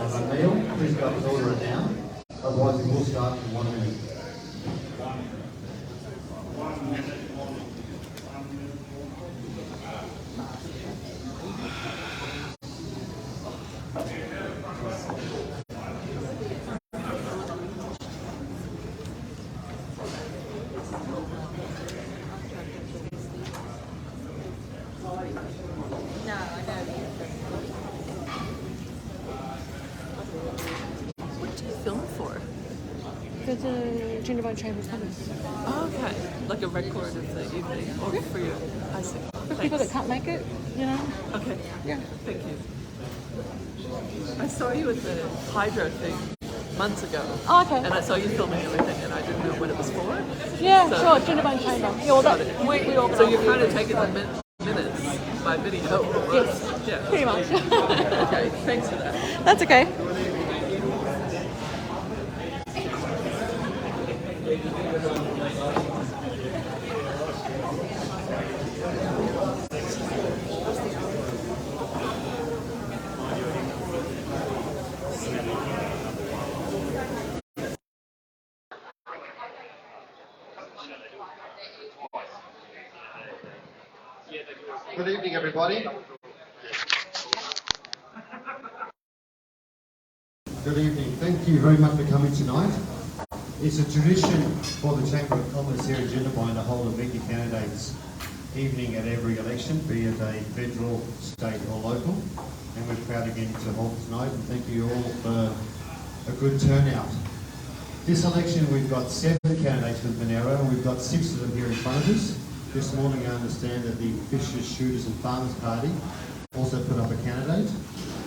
a meal, please go and order it now. Otherwise, we will start in 1 minute. There's a Jindabyne Chamber of Commerce. Oh, okay. Like a record of the evening, or for you. I see. For people that can't make it, you know. Okay. Yeah. Thank you. I saw you at the Hydro thing months ago. Oh, okay. And I saw you filming everything, and I didn't know what it was for. Yeah, so, sure. Jindabyne Chamber. Yeah, well, that, we organise. So you're kind of taking the minutes by video. Yes. Yeah. Pretty much. Okay. Thanks for that. That's okay. Good evening, everybody. Good evening. Thank you very much for coming tonight. It's a tradition for the Chamber of Commerce here in Jindabyne to hold a Meet the Candidates evening at every election, be it a federal, state or local. And we're proud again to hold tonight, and thank you all for a good turnout. This election we've got 7 candidates with Monero, and we've got 6 of them here in front of us. This morning I understand that the Fishers, Shooters and Farmers Party also put up a candidate.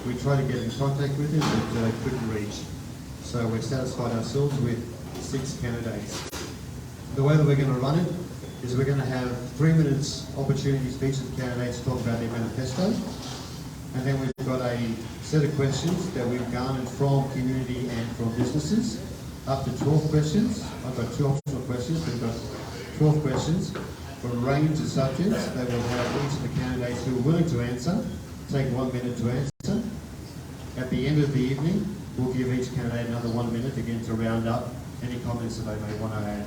We tried to get in contact with him, but couldn't reach. So we're satisfied ourselves with 6 candidates. The way that we're going to run it is we're going to have 3 minutes opportunities for each of the candidates to talk about their manifesto. And then we've got a set of questions that we've garnered from community and from businesses. Up to 12 questions. I've got 2 optional questions. We've got 12 questions for a range of subjects. They will have each of the candidates who are willing to answer take 1 minute to answer. At the end of the evening, we'll give each candidate another 1 minute again to round up any comments that they may want to add.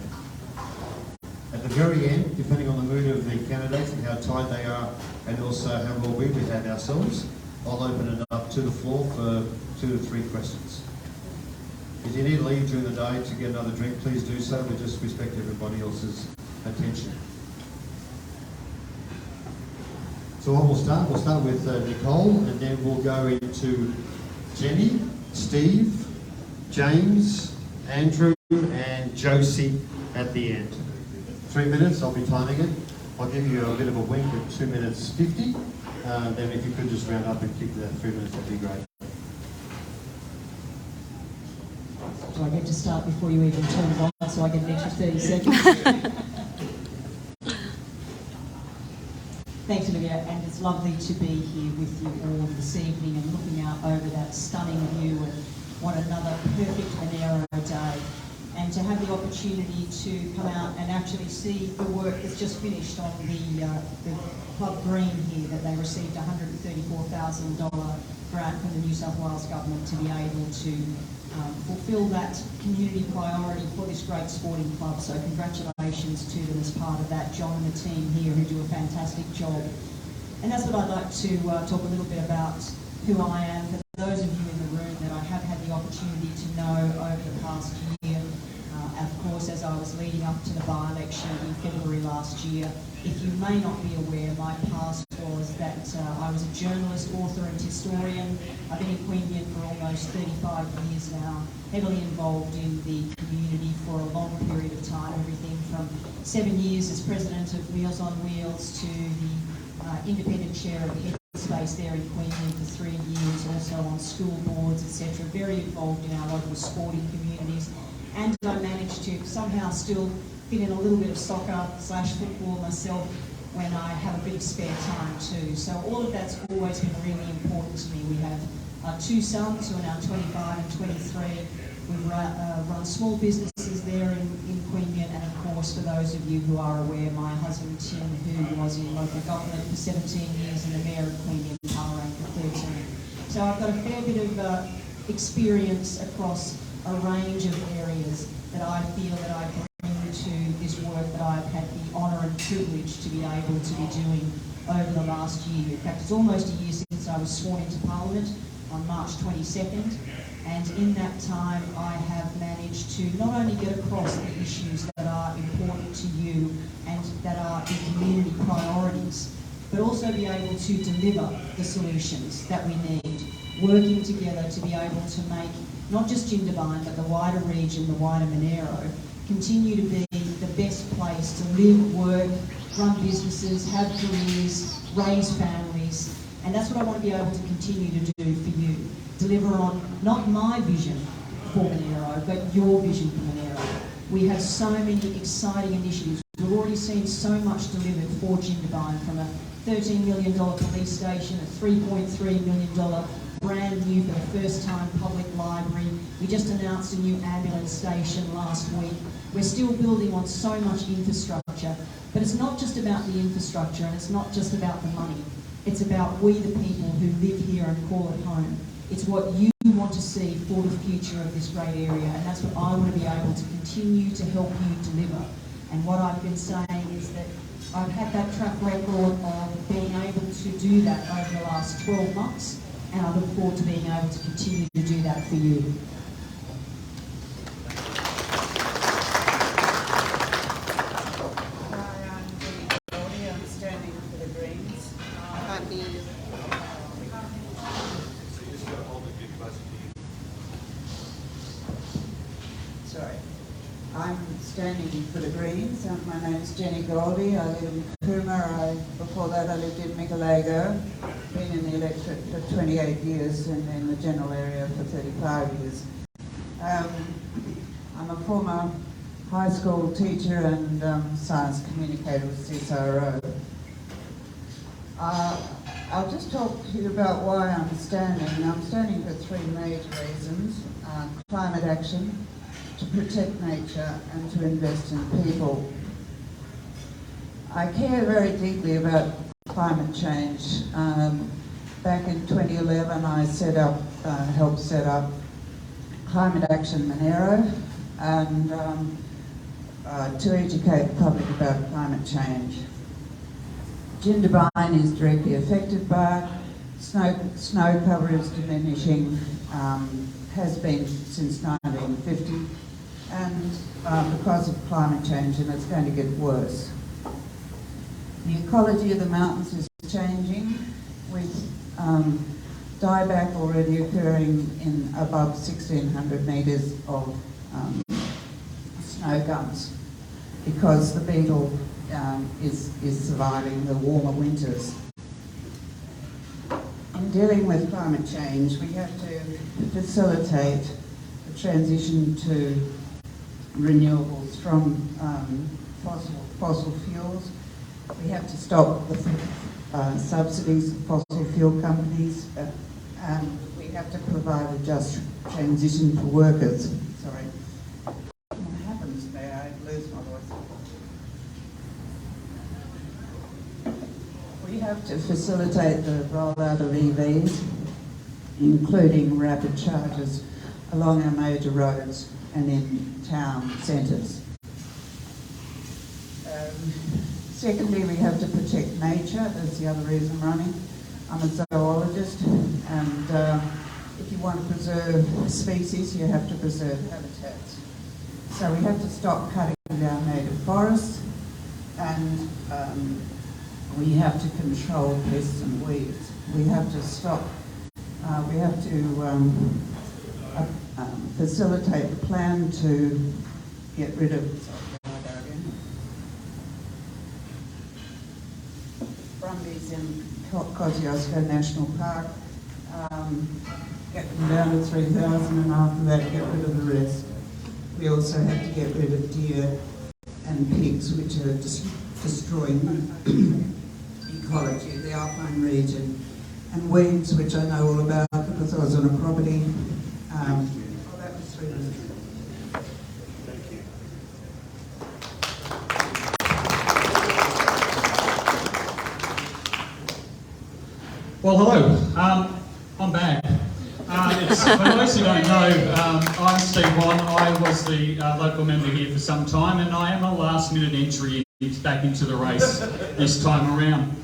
At the very end, depending on the mood of the candidates and how tired they are, and also how well we have ourselves, I'll open it up to the floor for 2 to 3 questions. If you need to leave during the day to get another drink, please do so, but just respect everybody else's attention. So what we'll start with Nicole, and then we'll go into Jenny, Steve, James, Andrew, and Josie at the end. 3 minutes, I'll be timing it. I'll give you a bit of a wink at 2 minutes 50. Then if you could just round up and keep that 3 minutes, that'd be great. Do I get to start before you even turn it on, so I get an extra 30 seconds? Thanks, Olivia, and it's lovely to be here with you all this evening and looking out over that stunning view and what another perfect Monero day. And to have the opportunity to come out and actually see the work that's just finished on the Club Green here, that they received a $134,000 grant from the New South Wales Government to be able to fulfil that community priority for this great sporting club. So congratulations to them as part of that, John and the team here who do a fantastic job. And that's what I'd like to talk a little bit about who I am. For those of you in the room that I have had the opportunity to know over the past year, of course, as I was leading up to the by-election in February last year, if you may not be aware, my past was that I was a journalist, author and historian. I've been in Queanbeyan for almost 35 years now, heavily involved in the community for a long period of time, everything from 7 years as president of Meals on Wheels to the independent chair of the Headspace there in Queanbeyan for 3 years, also on school boards, etc. Very involved in our local sporting communities. And I managed to somehow still fit in a little bit of soccer/football myself when I have a bit of spare time too. So all of that's always been really important to me. We have 2 sons who are now 25 and 23. We've run small businesses there in Queanbeyan, and of course, for those of you who are aware, my husband Tim, who was in local government for 17 years and the mayor of Queanbeyan, Parang for 13. So I've got a fair bit of experience across a range of areas that I feel that I bring to this work that I've had the honour and privilege to be able to be doing over the last year. In fact, it's almost a year since I was sworn into Parliament on March 22nd, and in that time I have managed to not only get across the issues that are important to you and that are the community priorities, but also be able to deliver the solutions that we need, working together to be able to make not just Jindabyne but the wider region, the wider Monero, continue to be the best place to live, work, run businesses, have careers, raise families, and that's what I want to be able to continue to do for you. Deliver on not my vision for Monero, but your vision for Monero. We have so many exciting initiatives. We've already seen so much delivered for Jindabyne, from a $13 million police station, a $3.3 million brand new for the first time public library. We just announced a new ambulance station last week. We're still building on so much infrastructure, but it's not just about the infrastructure and it's not just about the money. It's about we the people who live here and call it home. It's what you want to see for the future of this great area, and that's what I want to be able to continue to help you deliver. And what I've been saying is that I've had that track record of being able to do that over the last 12 months, and I look forward to being able to continue to do that for you. Hi, I'm Jindabyne. I'm standing for the Greens. Sorry. I'm standing for the Greens. My name's Jenny Goldie. I live in Cooma. Before that I lived in Micalago. Been in the electorate for 28 years and in the general area for 35 years. I'm a former high school teacher and science communicator with CSIRO. I'll just talk to you about why I'm standing. I'm standing for three major reasons. Climate action, to protect nature and to invest in people. I care very deeply about climate change. Back in 2011 I helped set up Climate Action Monero and to educate the public about climate change. Jindabyne is directly affected by it. Snow cover is diminishing, has been since 1950, and because of climate change, and it's going to get worse. The ecology of the mountains is changing, with dieback already occurring in above 1,600 metres of snow gums, because the beetle is surviving the warmer winters. In dealing with climate change, we have to facilitate the transition to renewables from fossil fuels. We have to stop the subsidies of fossil fuel companies, and we have to provide a just transition for workers. Sorry. What happens there? I lose my voice. We have to facilitate the rollout of EVs, including rapid chargers along our major roads and in town centres. Secondly, we have to protect nature. That's the other reason I'm running. I'm a zoologist, and if you want to preserve species, you have to preserve habitats. So we have to stop cutting down native forests, and we have to control pests and weeds. We have to stop, we have to facilitate the plan to get rid of, Brumbies in Kosciuszko National Park, get them down to 3,000, and after that get rid of the rest. We also have to get rid of deer and pigs, which are destroying ecology, the alpine region, and weeds, which I know all about because I was on a property. That was 3 minutes. Well, hello. I'm back. It's for those who don't know, I'm Steve Wan. I was the local member here for some time, and I am a last-minute entry back into the race this time around.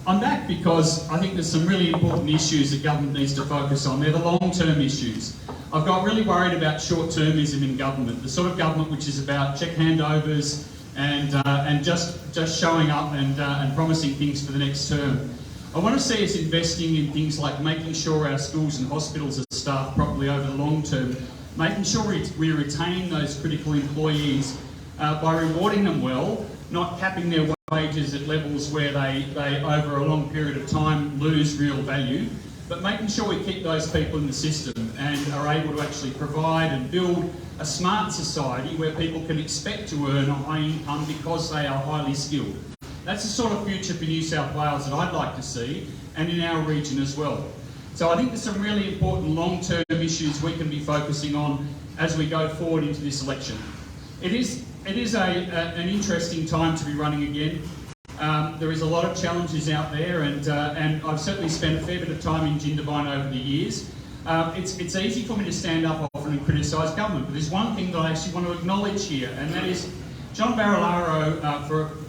I'm back because I think there's some really important issues that government needs to focus on. They're the long-term issues. I've got really worried about short-termism in government, the sort of government which is about check handovers and just showing up and promising things for the next term. I want to see us investing in things like making sure our schools and hospitals are staffed properly over the long term, making sure we retain those critical employees by rewarding them well, not capping their wages at levels where they over a long period of time lose real value, but making sure we keep those people in the system and are able to actually provide and build a smart society where people can expect to earn a high income because they are highly skilled. That's the sort of future for New South Wales that I'd like to see, and in our region as well. So I think there's some really important long-term issues we can be focusing on as we go forward into this election. It is an interesting time to be running again. There is a lot of challenges out there, and I've certainly spent a fair bit of time in Jindabyne over the years. It's easy for me to stand up often and criticise government, but there's one thing that I actually want to acknowledge here, and that is John Barilaro,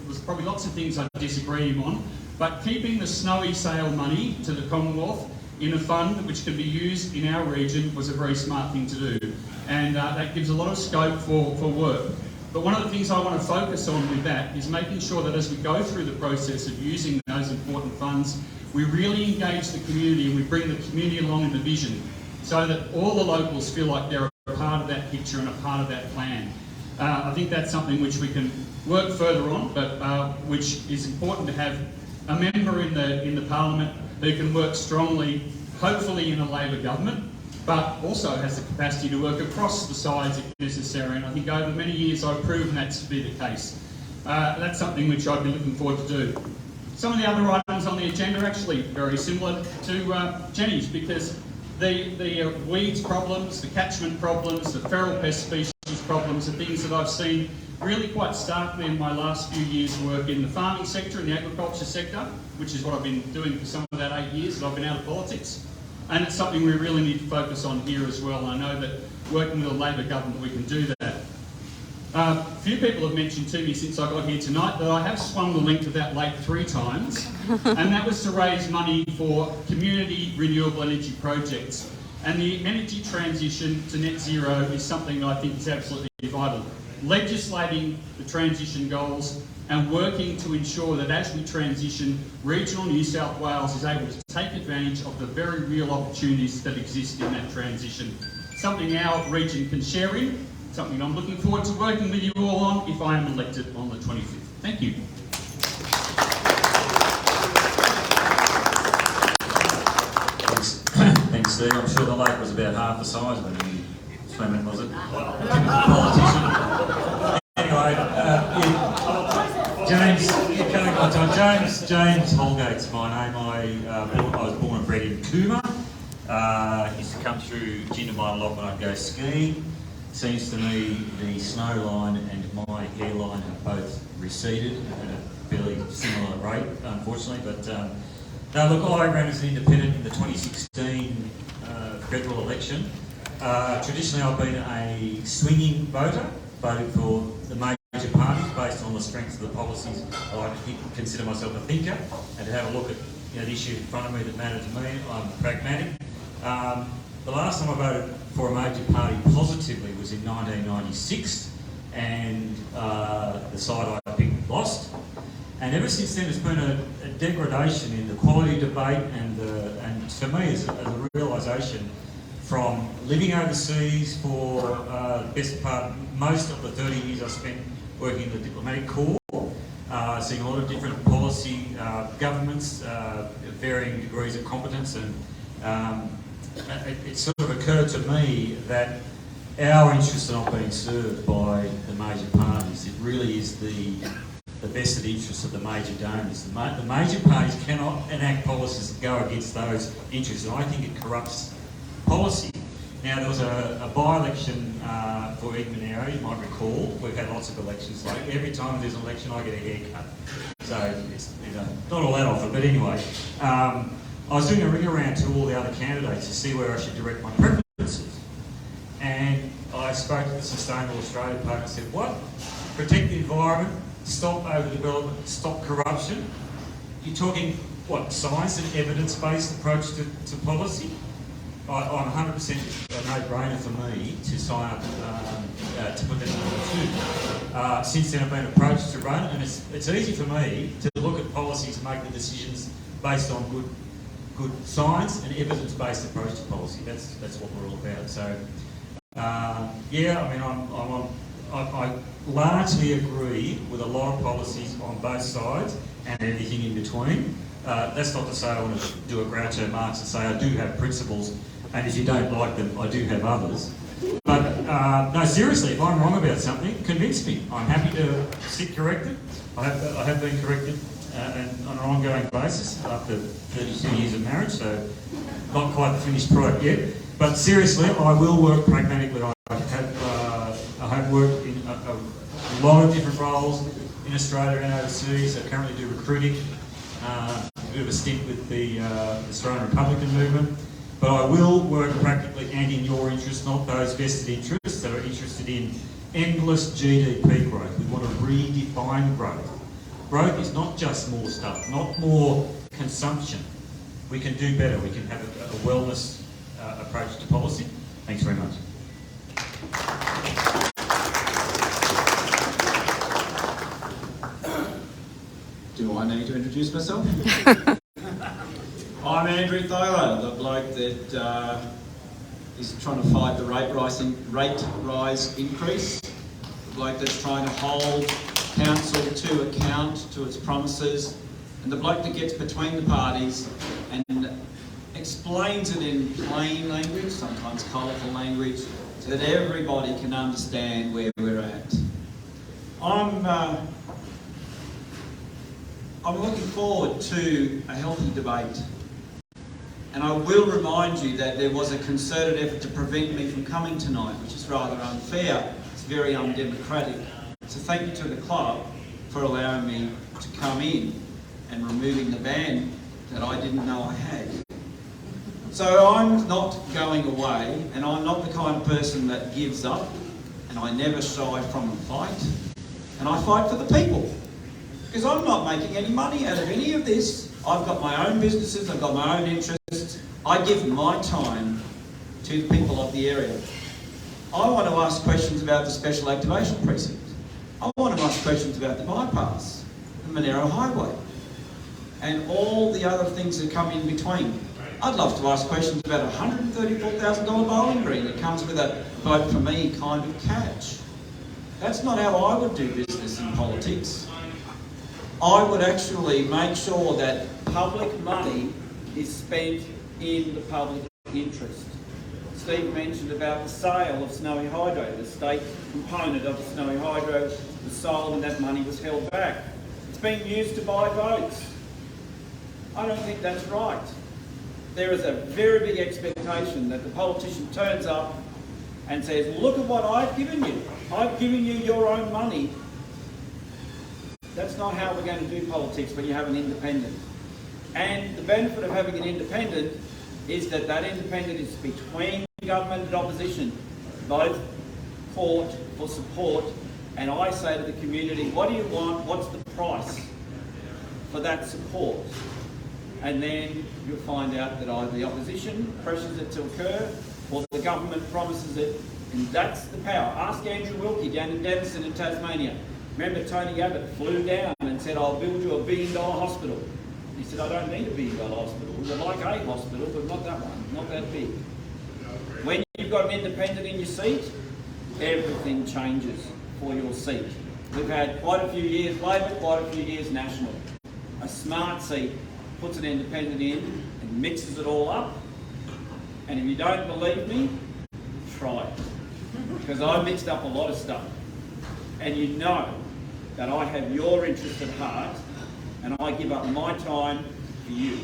there's probably lots of things I disagree with him on, but keeping the snowy sale money to the Commonwealth in a fund which can be used in our region was a very smart thing to do, and that gives a lot of scope for work. But one of the things I want to focus on with that is making sure that as we go through the process of using those important funds, we really engage the community and we bring the community along in the vision so that all the locals feel like they're a part of that picture and a part of that plan. I think that's something which we can work further on, but which is important to have a member in the Parliament who can work strongly, hopefully in a Labor government, but also has the capacity to work across the sides if necessary. And I think over many years I've proven that to be the case. That's something which I'd be looking forward to do. Some of the other items on the agenda are actually very similar to Jenny's, because the weeds problems, the catchment problems, the feral pest species problems are things that I've seen really quite starkly in my last few years' work in the farming sector and the agriculture sector, which is what I've been doing for some of that 8 years that I've been out of politics. And it's something we really need to focus on here as well. I know that working with a Labor government we can do that. A few people have mentioned to me since I got here tonight that I have swung the length of that lake 3 times, and that was to raise money for community renewable energy projects. And the energy transition to net zero is something that I think is absolutely vital. Legislating the transition goals and working to ensure that as we transition, regional New South Wales is able to take advantage of the very real opportunities that exist in that transition. Something our region can share in, something I'm looking forward to working with you all on if I am elected on the 25th. Thank you. Thanks, Steve. I'm sure the lake was about half the size when you swam it, was it? Politician. Anyway, James Holgate's my name. I was born and bred in Cooma. Used to come through Jindabyne a lot when I'd go skiing. Seems to me the snow line and my hairline have both receded at a fairly similar rate, unfortunately. But no, look, I ran as an independent in the 2016 federal election. Traditionally, I've been a swinging voter, voting for the major parties based on the strength of the policies. I like to consider myself a thinker and to have a look at the issue in front of me that matter to me. I'm pragmatic. The last time I voted for a major party positively was in 1996, and the side I picked lost. And ever since then, there's been a degradation in the quality of debate, and for me, as a realisation from living overseas for the best part, most of the 30 years I spent working in the diplomatic corps, seeing a lot of different policy governments, varying degrees of competence, and it sort of occurred to me that our interests are not being served by the major parties. It really is the vested interests of the major donors. The major parties cannot enact policies that go against those interests, and I think it corrupts policy. Now, there was a by-election for Edmund area, you might recall. We've had lots of elections. Like every time there's an election, I get a haircut. So it's not all that often, but anyway. I was doing a ring around to all the other candidates to see where I should direct my preferences. And I spoke to the Sustainable Australia Party and said, what? Protect the environment, stop overdevelopment, stop corruption. You're talking, what, science and evidence-based approach to policy? I'm 100% a no-brainer for me to sign up to put that number 2. Since then I've been approached to run, and it's easy for me to look at policies and make the decisions based on good science and evidence-based approach to policy. That's what we're all about. So, yeah, I mean, I largely agree with a lot of policies on both sides and everything in between. That's not to say I want to do a Groucho Marx and say I do have principles, and if you don't like them, I do have others. But no, seriously, if I'm wrong about something, convince me. I'm happy to sit corrected. I have been corrected and on an ongoing basis after 32 years of marriage, so not quite the finished product yet. But seriously, I will work pragmatically. I have worked in a lot of different roles in Australia and overseas. I currently do recruiting, a bit of a stint with the Australian Republican movement. But I will work practically and in your interest, not those vested interests that are interested in endless GDP growth. We want to redefine growth. Growth is not just more stuff, not more consumption. We can do better. We can have a wellness approach to policy. Thanks very much. Do I need to introduce myself? I'm Andrew Thaler, the bloke that is trying to fight the rate rise increase, the bloke that's trying to hold council to account to its promises, and the bloke that gets between the parties and explains it in plain language, sometimes colourful language, so that everybody can understand where we're at. I'm looking forward to a healthy debate. And I will remind you that there was a concerted effort to prevent me from coming tonight, which is rather unfair. It's very undemocratic. So thank you to the club for allowing me to come in and removing the ban that I didn't know I had. So I'm not going away, and I'm not the kind of person that gives up, and I never shy from a fight. And I fight for the people, because I'm not making any money out of any of this. I've got my own businesses, I've got my own interests. I give my time to the people of the area. I want to ask questions about the Special Activation Precinct. I want to ask questions about the bypass, the Monero Highway, and all the other things that come in between. I'd love to ask questions about a $134,000 bowling green that comes with a vote for me kind of catch. That's not how I would do business in politics. I would actually make sure that public money is spent in the public interest. Steve mentioned about the sale of Snowy Hydro. The state component of the Snowy Hydro was sold and that money was held back. It's being used to buy votes. I don't think that's right. There is a very big expectation that the politician turns up and says, look at what I've given you. I've given you your own money. That's not how we're going to do politics when you have an independent. And the benefit of having an independent is that that independent is between government and opposition. Both fought for support, and I say to the community, what do you want? What's the price for that support? And then you'll find out that either the opposition pressures it to occur or the government promises it, and that's the power. Ask Andrew Wilkie down in Devonson in Tasmania. Remember Tony Abbott flew down and said, I'll build you $1 billion hospital. He said, I don't need $1 billion hospital. We would like a hospital, but not that one, not that big. When you've got an independent in your seat, everything changes for your seat. We've had quite a few years Labor, quite a few years National. A smart seat puts an independent in and mixes it all up. And if you don't believe me, try it. Because I mixed up a lot of stuff. And you know that I have your interest at heart, and I give up my time for you.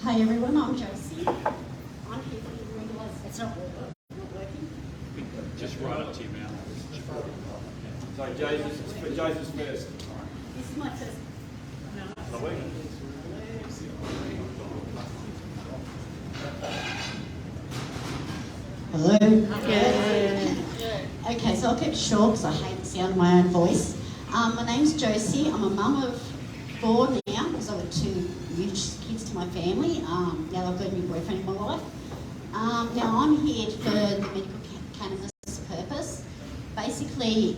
Hi everyone, I'm Josie. I'm here for the regulars. It's not working. Just right up to your mouth. Okay, so I'll keep it short because I hate the sound of my own voice. My name's Josie. I'm a mum of 4 now because I've got 2 huge kids to my family. Now I've got a new boyfriend in my life. Now I'm here for the medical cannabis purpose. Basically,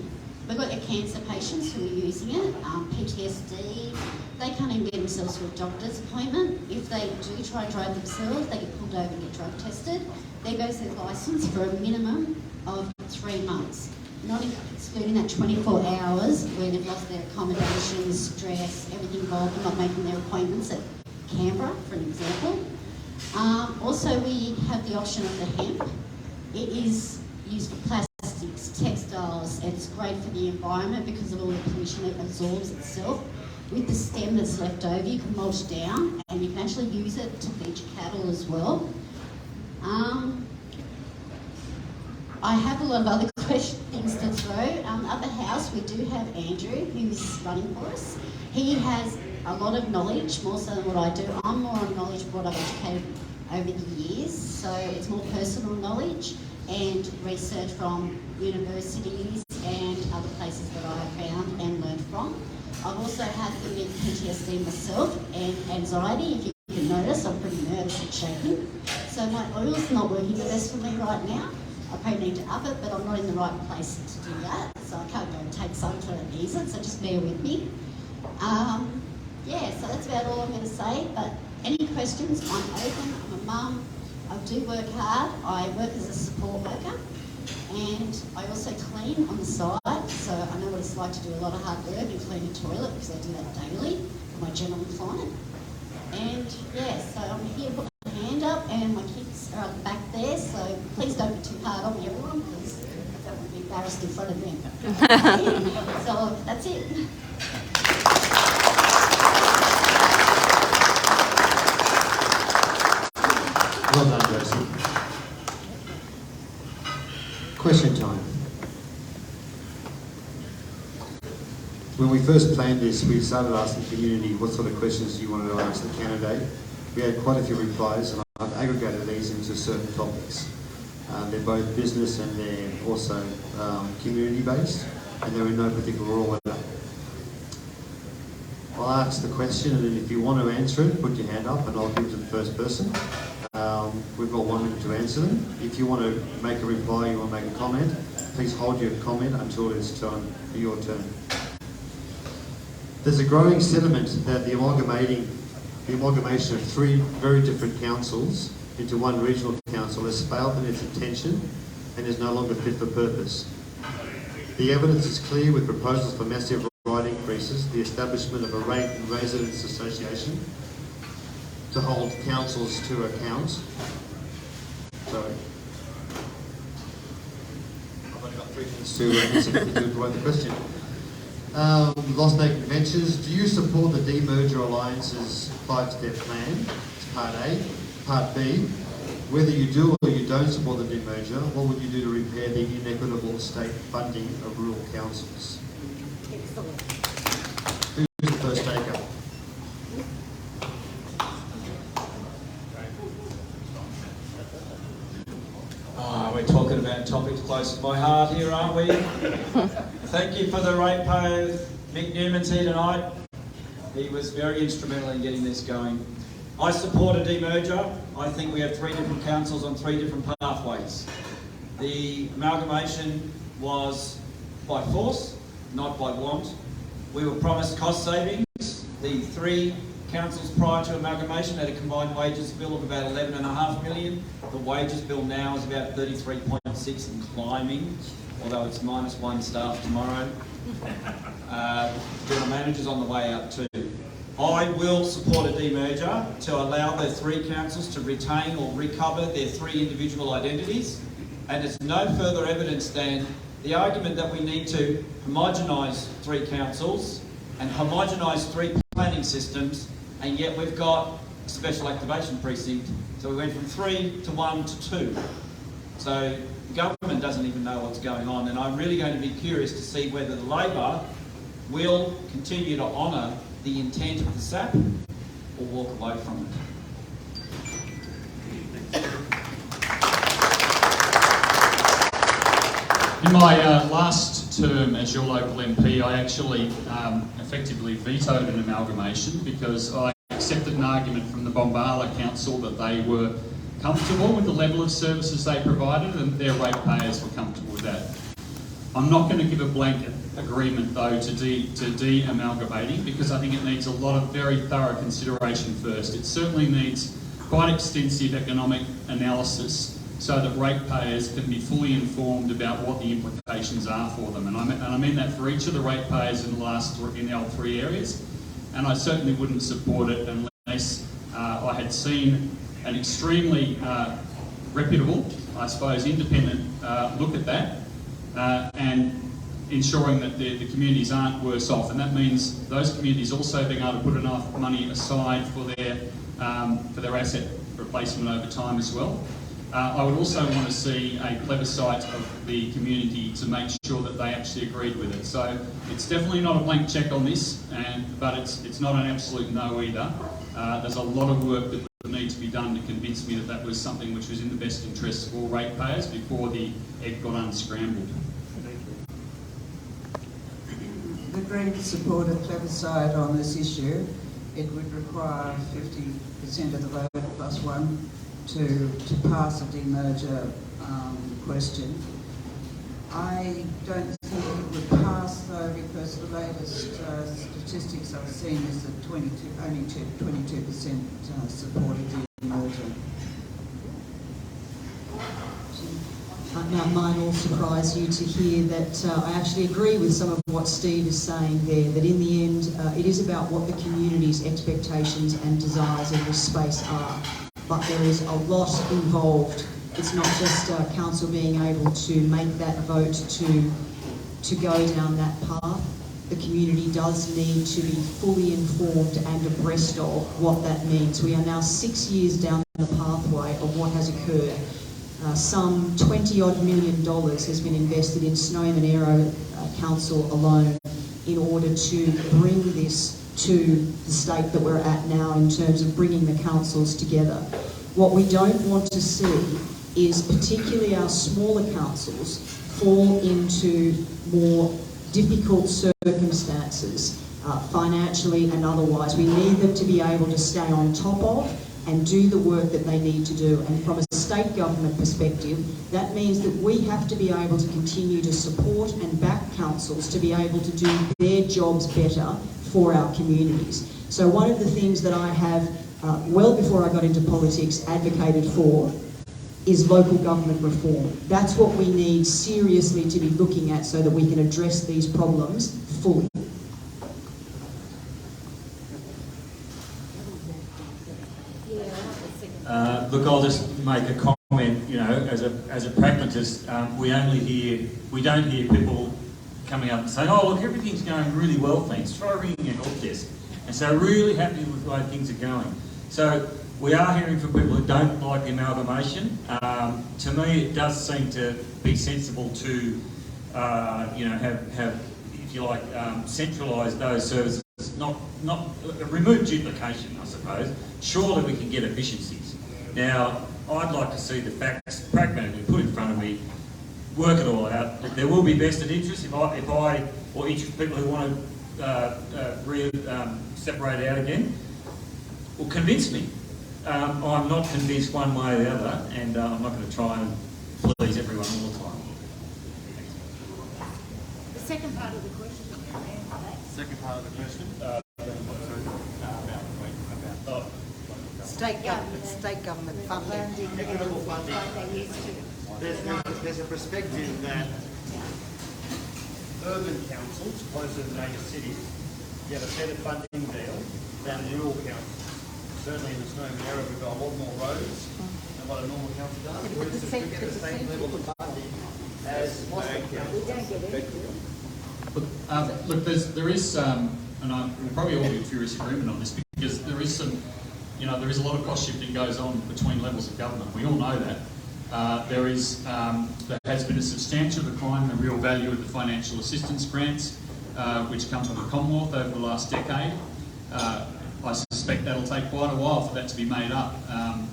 we've got cancer patients who are using it, PTSD. They can't even get themselves to a doctor's appointment. If they do try and drive themselves, they get pulled over and get drug tested. There goes their licence for a minimum of 3 months, not excluding that 24 hours where they've lost their accommodation, stress, everything involved in not making their appointments at Canberra, for an example. Also, we have the option of the hemp. It is used for plastics, textiles, and it's great for the environment because of all the pollution it absorbs itself. With the stem that's left over, you can mulch down and you can actually use it to feed your cattle as well. I have a lot of other things to throw. At the house, we do have Andrew, who's running for us. He has a lot of knowledge, more so than what I do. I'm more on knowledge of what I've educated over the years, so it's more personal knowledge and research from universities and other places that I found and learned from. I've also had PTSD myself and anxiety. If you can notice, I'm pretty nervous and shaking. So my oil's not working the best for me right now. I probably need to up it, but I'm not in the right place to do that. So I can't go and take some to ease it, so just bear with me. Yeah, so that's about all I'm going to say. But any questions, I'm open. I'm a mum. I do work hard. I work as a support worker. And I also clean on the side, so I know what it's like to do a lot of hard work and clean the toilet because I do that daily for my general client. And yeah, so I'm here to put my hand up and my kids are up the back there, so please don't be too hard on me, everyone, because I don't want to be embarrassed in front of them. So that's it. Well done, Josie. Question time. When we first planned this, we started asking the community what sort of questions you wanted to ask the candidate. We had quite a few replies, and I've aggregated these into certain topics. They're both business and they're also community-based, and they're in no particular order. I'll ask the question, and then if you want to answer it, put your hand up and I'll give it to the first person. We've got 1 minute to answer them. If you want to make a reply, you want to make a comment, please hold your comment until it's time for your turn. There's a growing sentiment that the amalgamation of 3 very different councils into one regional council has failed in its intention and is no longer fit for purpose. The evidence is clear with proposals for massive right increases, the establishment of a rate and residents association to hold councils to account. Sorry. I've only got 3 minutes to provide the question. Lost Naked Ventures, do you support the Demerger Alliance's 5-step plan? It's part A. Part B, whether you do or you don't support the demerger, what would you do to repair the inequitable state funding of rural councils? Excellent. Who's the first taker? We're talking about topics close to my heart here, aren't we? Thank you for the ratepayer. Mick Newman's here tonight. He was very instrumental in getting this going. I support a demerger. I think we have 3 different councils on 3 different pathways. The amalgamation was by force, not by want. We were promised cost savings. The 3 councils prior to amalgamation had a combined wages bill of about $11.5 million. The wages bill now is about 33.6 and climbing, although it's -1 staff tomorrow. General manager's on the way out too. I will support a demerger to allow the 3 councils to retain or recover their 3 individual identities, and it's no further evidence than the argument that we need to homogenise 3 councils and homogenise 3 planning systems, and yet we've got a special activation precinct. So we went from 3 to 1 to 2. So the government doesn't even know what's going on, and I'm really going to be curious to see whether the Labor will continue to honour the intent of the SAP or walk away from it. In my last term as your local MP, I actually effectively vetoed an amalgamation because I accepted an argument from the Bombala Council that they were comfortable with the level of services they provided and their ratepayers were comfortable with that. I'm not going to give a blanket agreement though to de-amalgamating because I think it needs a lot of very thorough consideration first. It certainly needs quite extensive economic analysis so that ratepayers can be fully informed about what the implications are for them. And I mean that for each of the ratepayers in our three areas. And I certainly wouldn't support it unless I had seen an extremely reputable, I suppose, independent look at that and ensuring that the communities aren't worse off. And that means those communities also being able to put enough money aside for their asset replacement over time as well. I would also want to see a plebiscite of the community to make sure that they actually agreed with it. So it's definitely not a blank check on this, but it's not an absolute no either. There's a lot of work that would need to be done to convince me that that was something which was in the best interests of all ratepayers before the egg got unscrambled. The Greens support a plebiscite on this issue. It would require 50% of the vote plus one to pass a demerger question. I don't think it would pass though because the latest statistics I've seen is that only 22% supported the demerger. Now, it might all surprise you to hear that I actually agree with some of what Steve is saying there, that in the end it is about what the community's expectations and desires in this space are. But there is a lot involved. It's not just council being able to make that vote to go down that path. The community does need to be fully informed and abreast of what that means. We are now 6 years down the pathway of what has occurred. Some $20-odd million has been invested in Snow and Aero Council alone in order to bring this to the state that we're at now in terms of bringing the councils together. What we don't want to see is particularly our smaller councils fall into more difficult circumstances, financially and otherwise. We need them to be able to stay on top of and do the work that they need to do. And from a state government perspective, that means that we have to be able to continue to support and back councils to be able to do their jobs better for our communities. So one of the things that I have, well before I got into politics, advocated for is local government reform. That's what we need seriously to be looking at so that we can address these problems fully. Look, I'll just make a comment. You know, as a pragmatist, we don't hear people coming up and saying, "Oh, look, everything's going really well, thanks. Try ringing a help desk," and so really happy with the way things are going. So we are hearing from people who don't like the amalgamation. To me, it does seem to be sensible to, have, if you like, centralise those services. Not remove duplication, I suppose. Surely we can get efficiencies. Now, I'd like to see the facts pragmatically put in front of me, work it all out. There will be vested interest if I or each people who want to separate out again, will convince me. I'm not convinced one way or the other, and I'm not going to try and please everyone all the time. The second part of the question. Second part of the question. State government funding. Equitable funding. There's a perspective that urban councils closer to major cities get a better funding deal than rural councils. Certainly in the Snow area we've got a lot more roads than what a normal council does. We're just to get the same level of funding as Western councils. We don't get it. Look, there is, and we'll probably all be in furious agreement on this because there is there is a lot of cost shifting goes on between levels of government. We all know that. There has been a substantial decline in the real value of the financial assistance grants, which come from the Commonwealth over the last decade. I suspect that'll take quite a while for that to be made up,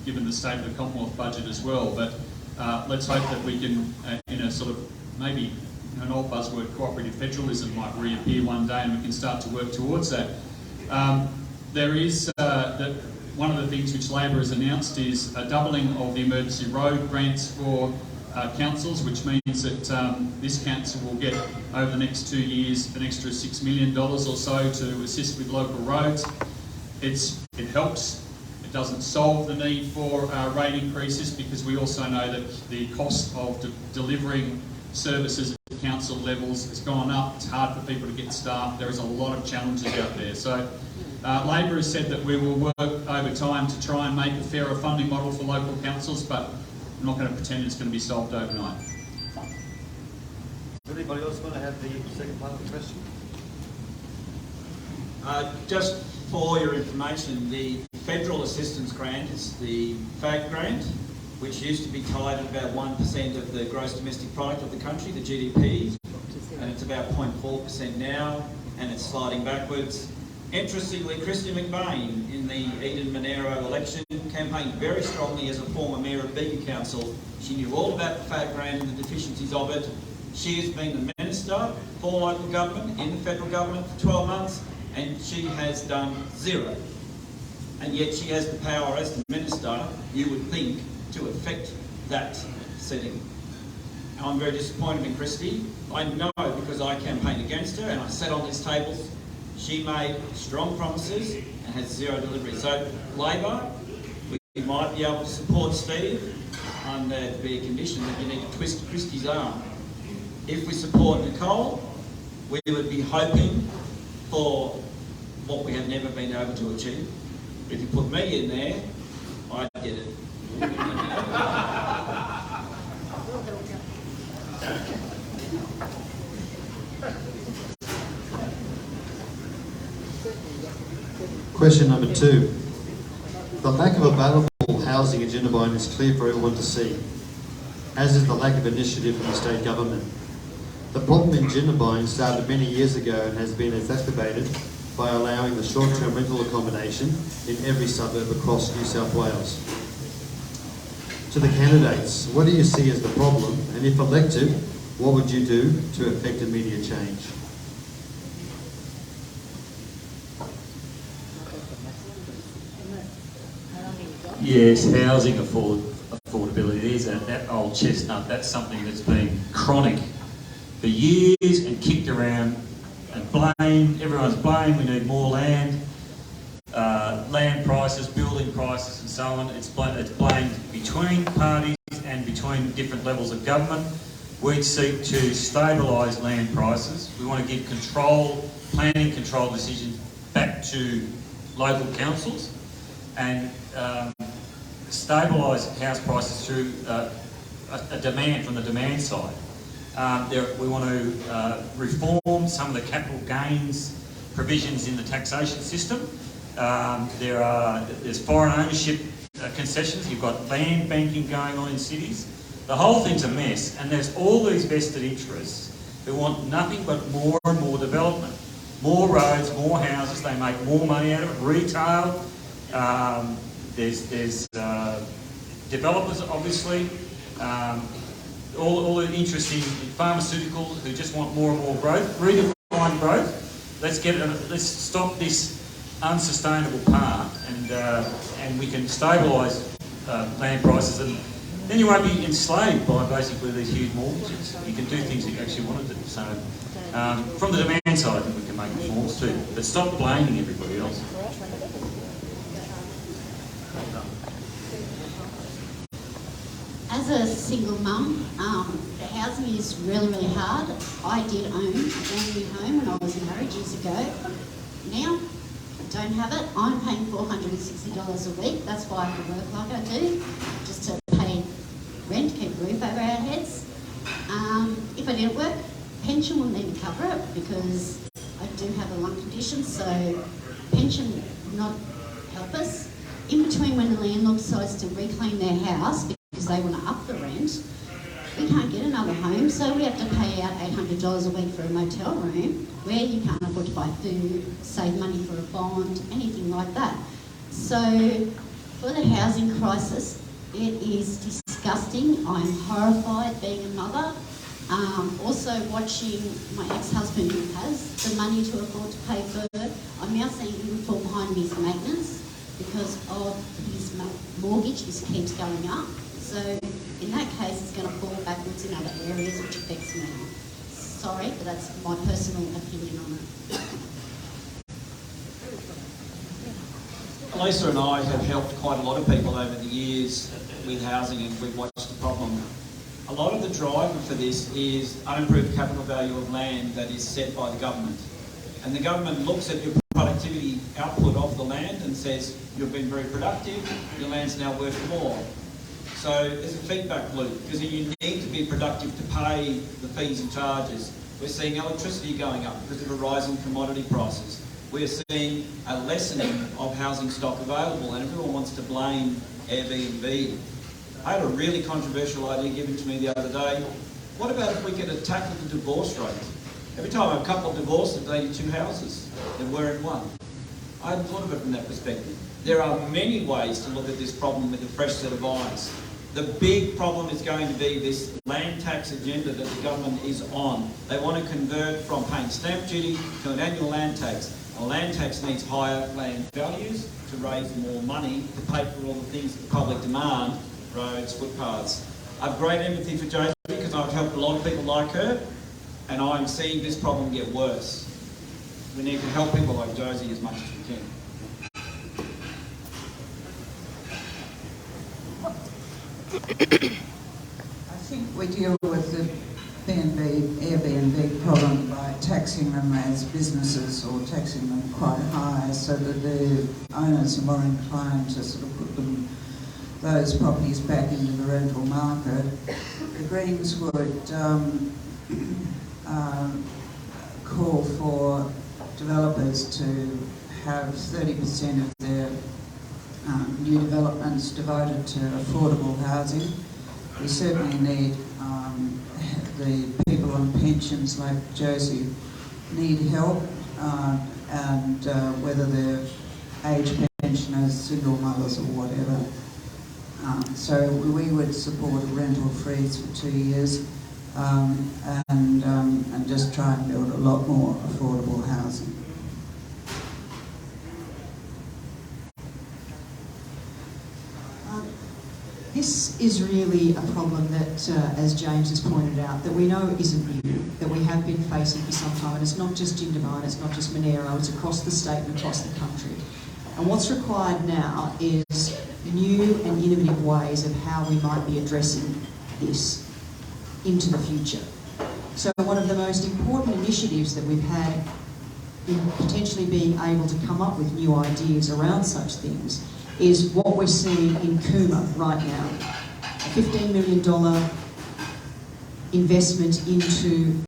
given the state of the Commonwealth budget as well. But let's hope that we can, in a sort of maybe an old buzzword, cooperative federalism, might reappear one day, and we can start to work towards that. There is one of the things which Labor has announced is a doubling of the emergency road grants for councils, which means that this council will get, over the next 2 years, an extra $6 million or so to assist with local roads. It helps. It doesn't solve the need for rate increases, because we also know that the cost of delivering services at council levels has gone up. It's hard for people to get staff. There is a lot of challenges out there. So Labor has said that we will work over time to try and make a fairer funding model for local councils, but I'm not going to pretend it's going to be solved overnight. Does anybody else want to have the second part of the question? Just for your information, the federal assistance grant is the FAG grant, which used to be tied at about 1% of the gross domestic product of the country, the GDP, and it's about 0.4% now, and it's sliding backwards. Interestingly, Christian McBain in the Eden-Monero election campaigned very strongly as a former mayor of Beacon Council. She knew all about the FAG grant and the deficiencies of it. She has been the minister for local government in the federal government for 12 months, and she has done zero. And yet she has the power as the minister, you would think, to affect that setting. I'm very disappointed in Christie. I know because I campaigned against her and I sat on these tables. She made strong promises and has zero delivery. So Labor, we might be able to support Steve on there to be a condition that you need to twist Christie's arm. If we support Nicole, we would be hoping for what we have never been able to achieve. If you put me in there, I'd get it. Question number 2. The lack of available housing in Jindabyne is clear for everyone to see, as is the lack of initiative from the state government. The problem in Jindabyne started many years ago and has been exacerbated by allowing the short-term rental accommodation in every suburb across New South Wales. To the candidates, what do you see as the problem, and if elected, what would you do to effect immediate change? Yes, housing affordability. There's that old chestnut. That's something that's been chronic for years and kicked around and blamed. Everyone's blamed. We need more land. Land prices, building prices and so on. It's blamed between parties and between different levels of government. We seek to stabilise land prices. We want to give planning control decisions back to local councils and stabilise house prices through a demand from the demand side. We want to reform some of the capital gains provisions in the taxation system. There's foreign ownership concessions. You've got land banking going on in cities. The whole thing's a mess, and there's all these vested interests who want nothing but more and more development. More roads, more houses, they make more money out of it. Retail, there's developers, obviously, all the interest in pharmaceuticals who just want more and more growth, redefine growth. Let's stop this unsustainable path, and we can stabilise land prices, and then you won't be enslaved by basically these huge mortgages. You can do things that you actually want to do. So from the demand side, I think we can make reforms too, but stop blaming everybody else. As a single mum, the housing is really, really hard. I did own a brand new home when I was married years ago. Now, I don't have it. I'm paying $460 a week. That's why I work like I do, just to pay rent, keep a roof over our heads. If I didn't work, pension will need to cover it because I do have a lung condition, so pension will not help us. In between when the landlord decides to reclaim their house because they want to up the rent, we can't get another home, so we have to pay out $800 a week for a motel room where you can't afford to buy food, save money for a bond, anything like that. So for the housing crisis, it is disgusting. I'm horrified being a mother Also watching my ex-husband who has the money to afford to pay for it. I'm now seeing him fall behind his maintenance because of his mortgage just keeps going up. So in that case, it's going to fall backwards in other areas, which affects me. Sorry, but that's my personal opinion on it. Lisa and I have helped quite a lot of people over the years with housing, and we've watched the problem. A lot of the driver for this is unimproved capital value of land that is set by the government. And the government looks at your productivity output of the land and says, you've been very productive, your land's now worth more. So there's a feedback loop, because you need to be productive to pay the fees and charges. We're seeing electricity going up because of a rise in commodity prices. We're seeing a lessening of housing stock available, and everyone wants to blame Airbnb. I had a really controversial idea given to me the other day. What about if we could attack the divorce rate? Every time a couple divorces, they need 2 houses. There were in one. I hadn't thought of it from that perspective. There are many ways to look at this problem with a fresh set of eyes. The big problem is going to be this land tax agenda that the government is on. They want to convert from paying stamp duty to an annual land tax. A land tax needs higher land values to raise more money to pay for all the things that the public demand, roads, footpaths. I have great empathy for Josie because I've helped a lot of people like her, and I'm seeing this problem get worse. We need to help people like Josie as much as we can. I think we deal with the Airbnb problem by taxing them as businesses or taxing them quite high so that the owners are more inclined to sort of put those properties back into the rental market. The Greens would call for developers to have 30% of their new developments devoted to affordable housing. We certainly need the people on pensions like Josie need help, and whether they're age pensioners, single mothers or whatever. So we would support a rental freeze for 2 years and just try and build a lot more affordable housing. This is really a problem that, as James has pointed out, that we know isn't new, that we have been facing for some time, and it's not just Jindabyne, it's not just Monero, it's across the state and across the country. And what's required now is new and innovative ways of how we might be addressing this into the future. So one of the most important initiatives that we've had in potentially being able to come up with new ideas around such things is what we're seeing in Cooma right now. A $15 million investment into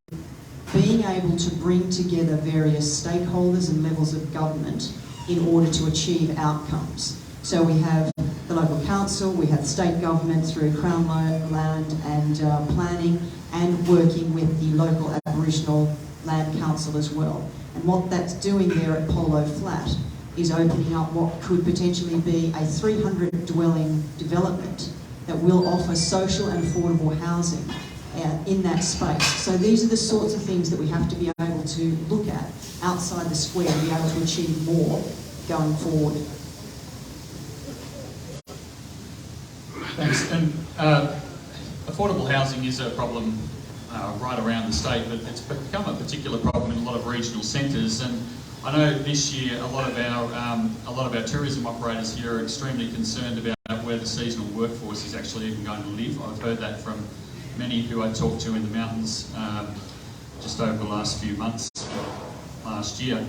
being able to bring together various stakeholders and levels of government in order to achieve outcomes. So we have the local council, we have the state government through Crown Land and planning, and working with the local Aboriginal Land Council as well. And what that's doing there at Polo Flat is opening up what could potentially be a 300-dwelling development that will offer social and affordable housing in that space. So these are the sorts of things that we have to be able to look at outside the square and be able to achieve more going forward. Thanks. And affordable housing is a problem right around the state, but it's become a particular problem in a lot of regional centres. And I know this year a lot of our tourism operators here are extremely concerned about where the seasonal workforce is actually even going to live. I've heard that from many who I talked to in the mountains just over the last few months, last year.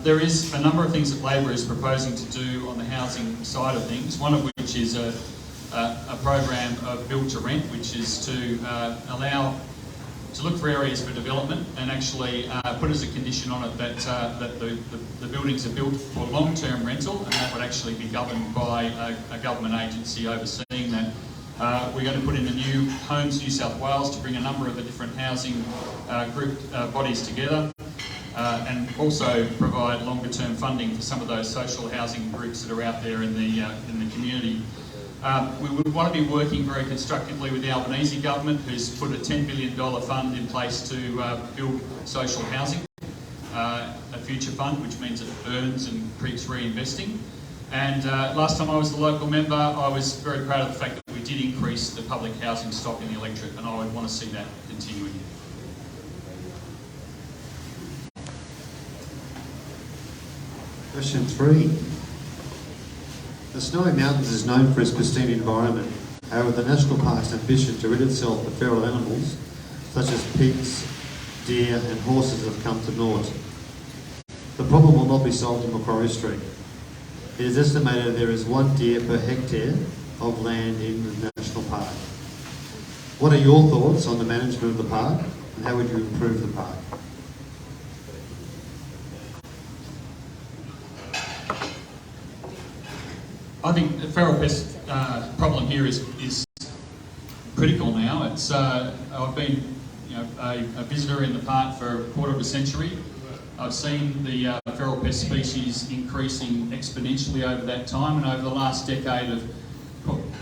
There is a number of things that Labor is proposing to do on the housing side of things, one of which is a program of build to rent, which is to look for areas for development and actually put as a condition on it that the buildings are built for long-term rental, and that would actually be governed by a government agency overseeing that. We're going to put in a new Homes New South Wales to bring a number of the different housing group bodies together, and also provide longer-term funding for some of those social housing groups that are out there in the community. We would want to be working very constructively with the Albanese government, who's put a $10 billion fund in place to build social housing, a future fund, which means it earns and keeps reinvesting. And last time I was the local member, I was very proud of the fact that we did increase the public housing stock in the electorate, and I would want to see that continuing. Question 3. The Snowy Mountains is known for its pristine environment. However, the National Park's ambition to rid itself of feral animals, such as pigs, deer and horses, have come to naught. The problem will not be solved in Macquarie Street. It is estimated there is 1 deer per hectare of land in the National Park. What are your thoughts on the management of the park, and how would you improve the park? I think the feral pest problem here is critical now. It's I've been a visitor in the park for a quarter of a century. I've seen the feral pest species increasing exponentially over that time, and over the last decade of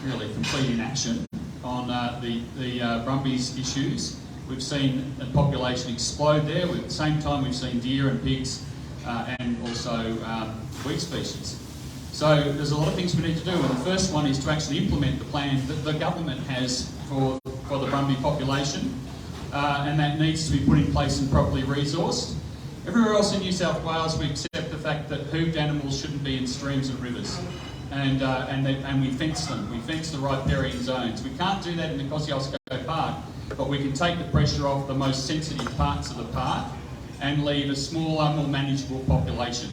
really complete inaction on the Brumbies issues, we've seen the population explode there. At the same time, we've seen deer and pigs and also weed species. So there's a lot of things we need to do, and the first one is to actually implement the plan that the government has for the Brumby population, and that needs to be put in place and properly resourced. Everywhere else in New South Wales, we accept the fact that hooved animals shouldn't be in streams and rivers, and we fence them. We fence the riparian zones. We can't do that in the Kosciuszko Park, but we can take the pressure off the most sensitive parts of the park and leave a smaller, more manageable population.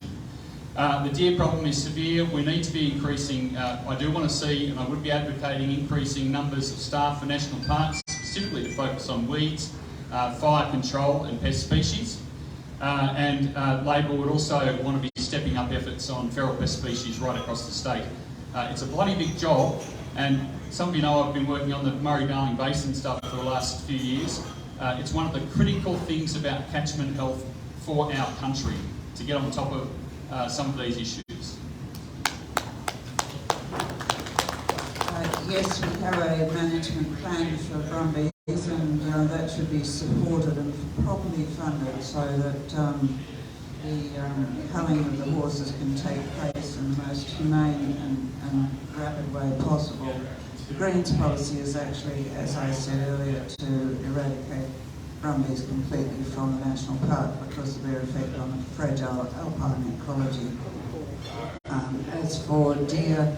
The deer problem is severe. We need to be increasing, I do want to see, and I would be advocating increasing numbers of staff for national parks, specifically to focus on weeds, fire control and pest species. And Labor would also want to be stepping up efforts on feral pest species right across the state. It's a bloody big job, and some of you know I've been working on the Murray-Darling Basin stuff for the last few years. It's one of the critical things about catchment health for our country, to get on top of some of these issues. Yes, we have a management plan for Brumbies, and that should be supported and properly funded so that the culling of the horses can take place in the most humane and rapid way possible. The Greens policy is actually, as I said earlier, to eradicate Brumbies completely from the National Park because of their effect on the fragile alpine ecology. As for deer,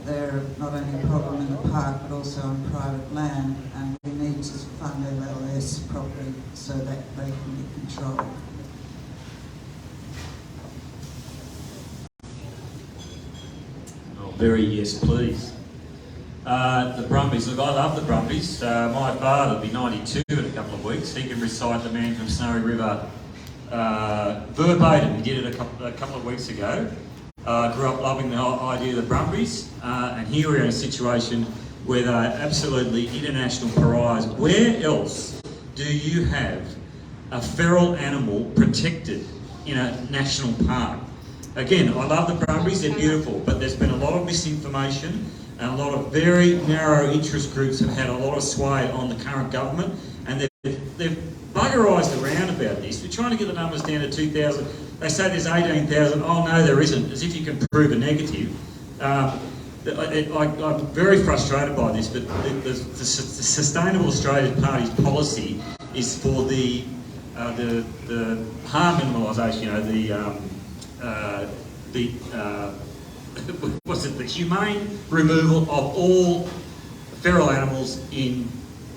they're not only a problem in the park but also on private land, and we need to fund LLS properly so that they can be controlled. Oh, very yes, please. The Brumbies, look, I love the Brumbies. My father will be 92 in a couple of weeks. He can recite The Man from Snowy River verbatim. He did it a couple of weeks ago. Grew up loving the idea of the Brumbies, and here we're in a situation where they're absolutely international pariahs. Where else do you have a feral animal protected in a national park? Again, I love the Brumbies, they're beautiful, but there's been a lot of misinformation, and a lot of very narrow interest groups have had a lot of sway on the current government, and they've buggerised around about this. We're trying to get the numbers down to 2,000. They say there's 18,000. Oh no, there isn't, as if you can prove a negative. I'm very frustrated by this, but the Sustainable Australia Party's policy is for the harm minimalisation, the humane removal of all feral animals in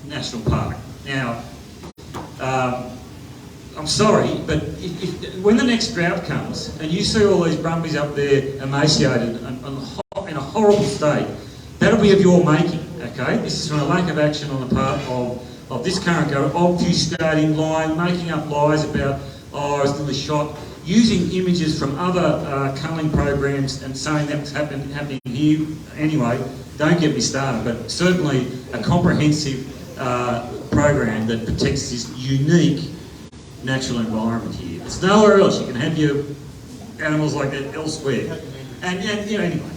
National Park. Now, I'm sorry, but when the next drought comes and you see all these Brumbies up there emaciated and in a horrible state, that'll be of your making, okay? This is from a lack of action on the part of this current government, obfuscating, lying, making up lies about, oh, I was nearly shot, using images from other culling programs and saying that was happening here. Anyway, don't get me started, but certainly a comprehensive program that protects this unique natural environment here. It's nowhere else. You can have your animals like that elsewhere. And you know, anyway.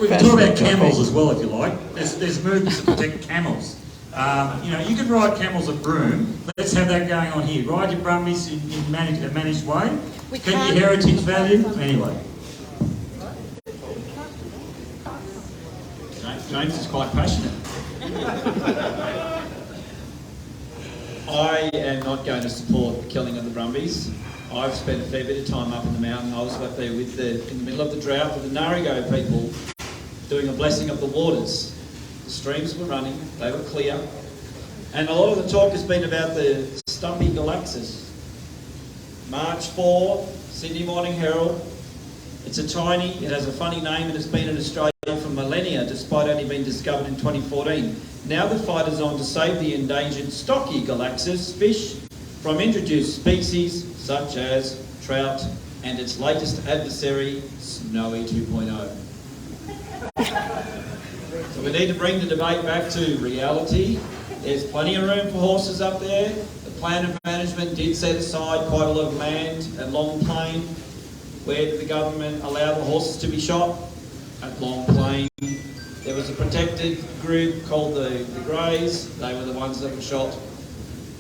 we can talk about camels as well, if you like. There's movements to protect camels. You know, you can ride camels at Broome. Let's have that going on here. Ride your brumbies in a managed way. Keep your heritage value. Anyway. James is quite passionate. I am not going to support the killing of the brumbies. I've spent a fair bit of time up in the mountain. I was up there in the middle of the drought with the Narigo people doing a blessing of the waters. The streams were running, they were clear. And a lot of the talk has been about the stumpy galaxis. March 4, Sydney Morning Herald. It's it has a funny name, and it's been in Australia for millennia, despite only being discovered in 2014. Now the fight is on to save the endangered stocky galaxis fish from introduced species such as trout and its latest adversary, Snowy 2.0. So we need to bring the debate back to reality. There's plenty of room for horses up there. The plan of management did set aside quite a lot of land at Long Plain. Where did the government allow the horses to be shot? At Long Plain. There was a protected group called the Greys. They were the ones that were shot.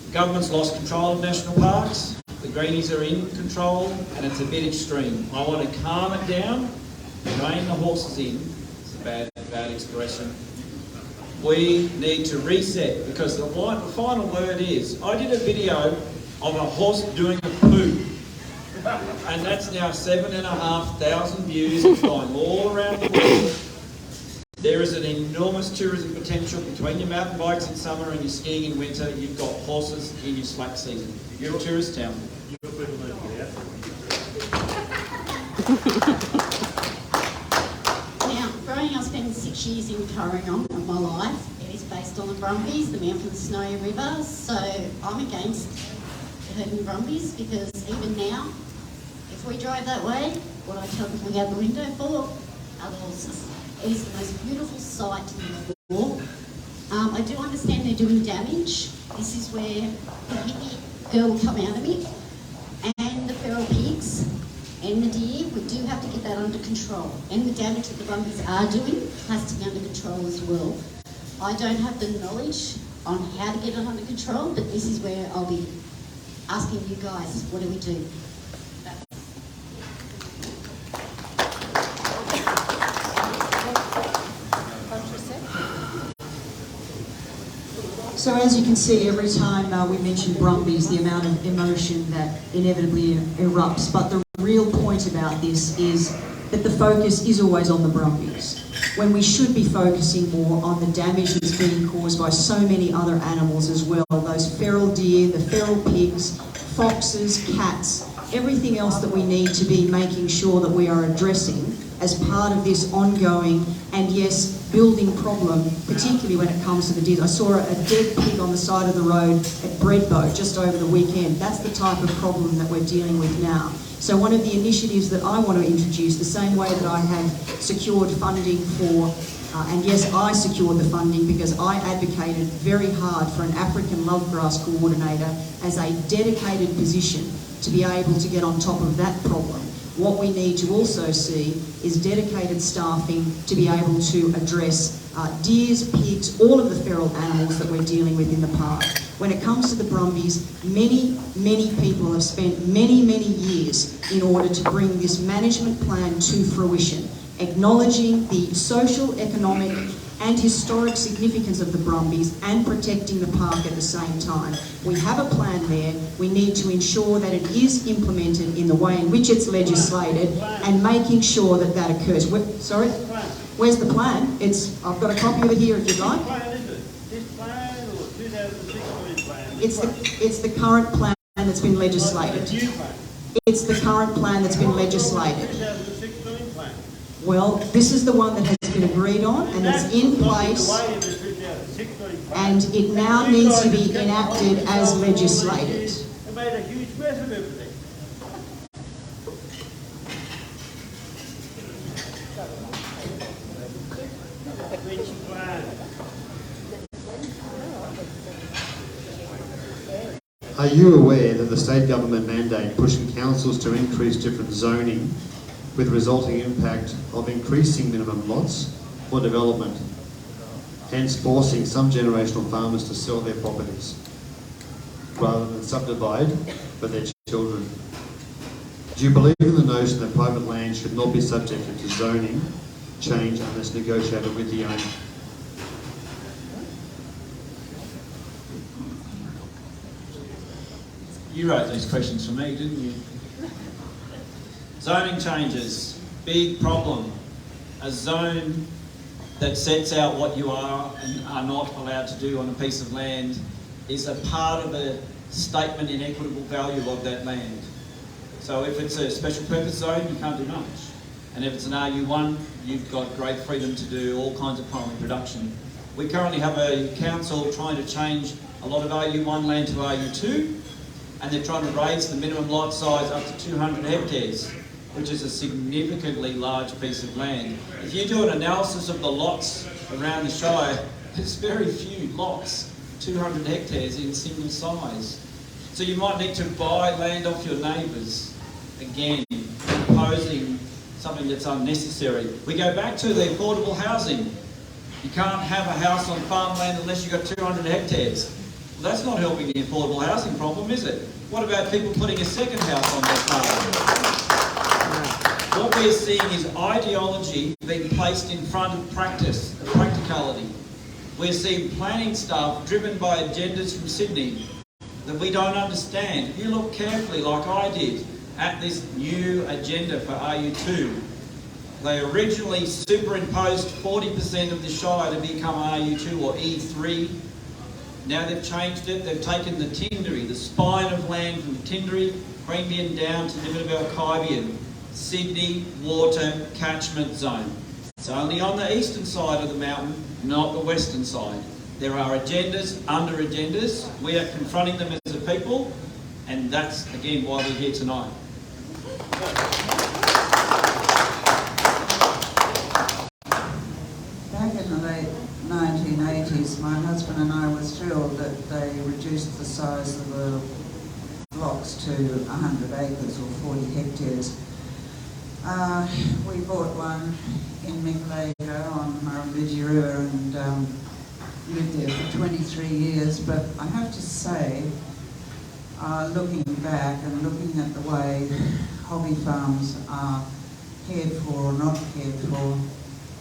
The government's lost control of national parks. The greenies are in control, and it's a bit extreme. I want to calm it down, rein the horses in. It's a bad expression. We need to reset, because the final word is, I did a video of a horse doing a poo. And that's now 7,500 views. It's going all around the world. There is an enormous tourism potential between your mountain bikes in summer and your skiing in winter. You've got horses in your slack season. You're a tourist town. Now, growing up, spending 6 years in Corringham of my life, it is based on the Brumbies, the mouth of the Snowy River. So I'm against herding Brumbies, because even now, if we drive that way, what I tell people out the window for are the horses. It is the most beautiful sight to live for. I do understand they're doing damage. This is where the hippie girl will come out of me. And the feral pigs and the deer, we do have to get that under control. And the damage that the Brumbies are doing has to be under control as well. I don't have the knowledge on how to get it under control, but this is where I'll be asking you guys, what do we do? So as you can see, every time we mention Brumbies, the amount of emotion that inevitably erupts. But the real point about this is that the focus is always on the Brumbies, when we should be focusing more on the damage that's being caused by so many other animals as well. Those feral deer, the feral pigs, foxes, cats, everything else that we need to be making sure that we are addressing as part of this ongoing and, yes, building problem, particularly when it comes to the deer. I saw a dead pig on the side of the road at Breadboat just over the weekend. That's the type of problem that we're dealing with now. So one of the initiatives that I want to introduce, the same way that I have secured funding for, and yes, I secured the funding because I advocated very hard for an African lovegrass coordinator as a dedicated position to be able to get on top of that problem. What we need to also see is dedicated staffing to be able to address deers, pigs, all of the feral animals that we're dealing with in the park. When it comes to the Brumbies, many people have spent many years in order to bring this management plan to fruition, acknowledging the social, economic and historic significance of the Brumbies and protecting the park at the same time. We have a plan there. We need to ensure that it is implemented in the way in which it's legislated and making sure that that occurs. Sorry? Where's the plan? I've got a copy of it here if you'd like. What plan is it? This plan or 2016 plan? It's the current plan that's been legislated. It's the current plan that's been legislated. 2016 plan. Well, this is the one that has been agreed on and it's in place, and it now needs to be enacted as legislated. It made a huge mess of everything. Which plan? Are you aware that the state government mandate pushing councils to increase different zoning with the resulting impact of increasing minimum lots for development, hence forcing some generational farmers to sell their properties rather than subdivide for their children. Do you believe in the notion that private land should not be subjected to zoning change unless negotiated with the owner? You wrote these questions for me, didn't you? Zoning changes, big problem. A zone that sets out what you are and are not allowed to do on a piece of land is a part of a statement in equitable value of that land. So if it's a special purpose zone, you can't do much. And if it's an RU1, you've got great freedom to do all kinds of primary production. We currently have a council trying to change a lot of RU1 land to RU2, and they're trying to raise the minimum lot size up to 200 hectares, which is a significantly large piece of land. If you do an analysis of the lots around the Shire, there's very few lots, 200 hectares in single size. So you might need to buy land off your neighbours, again, imposing something that's unnecessary. We go back to the affordable housing. You can't have a house on farmland unless you've got 200 hectares. Well, that's not helping the affordable housing problem, is it? What about people putting a second house on their farm? What we're seeing is ideology being placed in front of practice, practicality. We're seeing planning staff driven by agendas from Sydney that we don't understand. If you look carefully, like I did, at this new agenda for RU2, they originally superimposed 40% of the Shire to become RU2 or E3. Now they've changed it. They've taken the Tindery, the spine of land from the Tindery, Queanbeyan down to Jindabyne, Sydney water catchment zone. It's only on the eastern side of the mountain, not the western side. There are agendas under agendas. We are confronting them as a people, and that's again why we're here tonight. Back in the late 1980s, my husband and I were thrilled that they reduced the size of the blocks to 100 acres or 40 hectares. We bought one in Micklago on Murrumbidgee River and lived there for 23 years, but I have to say, looking back and looking at the way hobby farms are cared for or not cared for,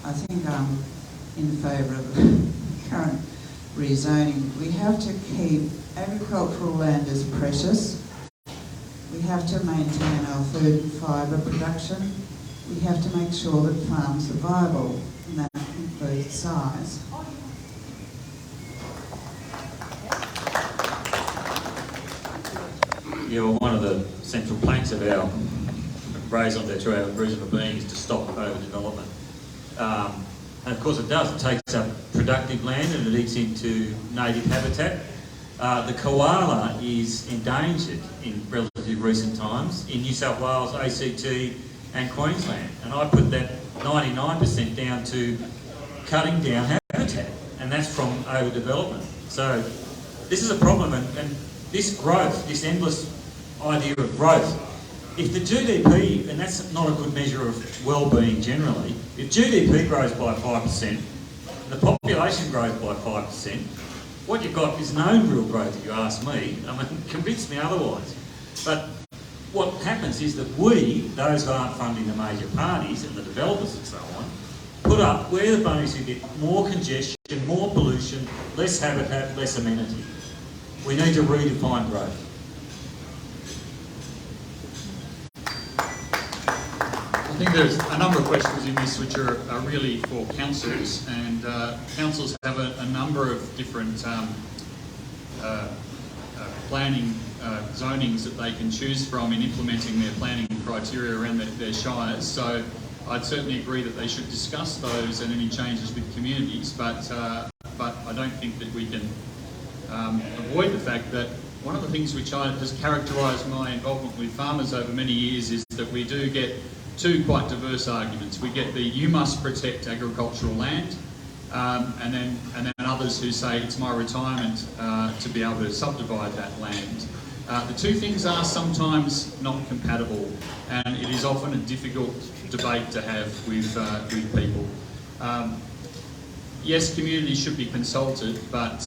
I think I'm in favour of the current rezoning. We have to keep agricultural land as precious. We have to maintain our food and fibre production. We have to make sure that farms are viable, and that includes size. Yeah, well, one of the central planks of our raison d'etre, our reason for being, is to stop overdevelopment. And of course it does. It takes up productive land and it eats into native habitat. The koala is endangered in relatively recent times in New South Wales, ACT and Queensland. And I put that 99% down to cutting down habitat, and that's from overdevelopment. So this is a problem, and this growth, this endless idea of growth, if the GDP, and that's not a good measure of well-being generally, if GDP grows by 5%, the population grows by 5%, what you've got is no real growth, if you ask me. I mean, convince me otherwise. But what happens is that we, those who aren't funding the major parties and the developers and so on, put up where the bunnies who get more congestion, more pollution, less habitat, less amenity. We need to redefine growth. I think there's a number of questions in this which are really for councils, and councils have a number of different planning zonings that they can choose from in implementing their planning criteria around their shires. So I'd certainly agree that they should discuss those and any changes with communities, but I don't think that we can avoid the fact that one of the things which has characterised my involvement with farmers over many years is that we do get two quite diverse arguments. We get the you must protect agricultural land, and then others who say it's my retirement to be able to subdivide that land. The two things are sometimes not compatible, and it is often a difficult debate to have with people. Yes, communities should be consulted, but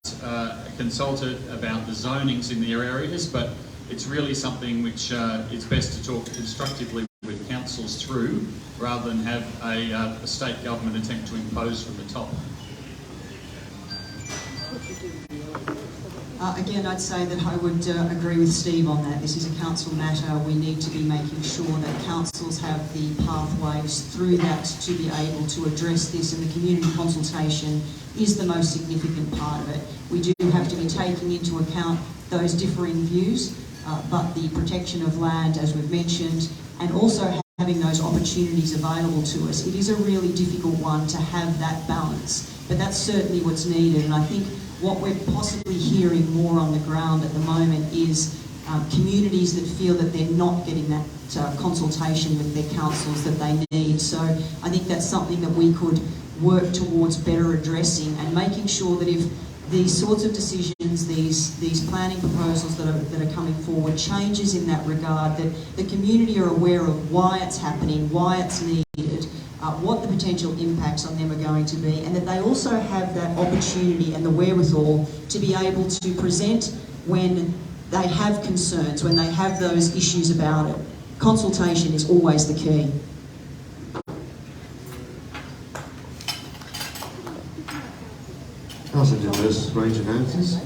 consulted about the zonings in their areas, but it's really something which it's best to talk constructively with councils through, rather than have a state government attempt to impose from the top. Again, I'd say that I would agree with Steve on that. This is a council matter. We need to be making sure that councils have the pathways through that to be able to address this, and the community consultation is the most significant part of it. We do have to be taking into account those differing views, but the protection of land, as we've mentioned, and also having those opportunities available to us. It is a really difficult one to have that balance, but that's certainly what's needed, and I think what we're possibly hearing more on the ground at the moment is communities that feel that they're not getting that consultation with their councils that they need. So I think that's something that we could work towards better addressing, and making sure that if these sorts of decisions, these planning proposals that are coming forward, changes in that regard, that the community are aware of why it's happening, why it's needed, what the potential impacts on them are going to be, and that they also have that opportunity and the wherewithal to be able to present when they have concerns, when they have those issues about it. Consultation is always the key. That was a diverse range of answers.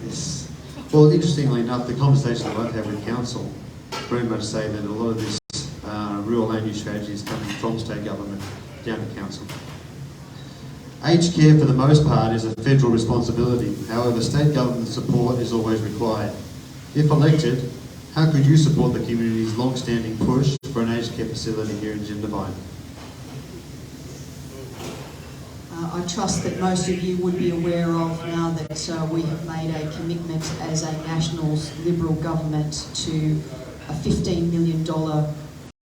Yes. Well, interestingly enough, the conversation that I've had with council very much say that a lot of this rural land use strategy is coming from state government down to council. Aged care, for the most part, is a federal responsibility. However, state government support is always required. If elected, how could you support the community's long-standing push for an aged care facility here in Jindabyne? I trust that most of you would be aware of now that we have made a commitment as a Nationals Liberal government to a $15 million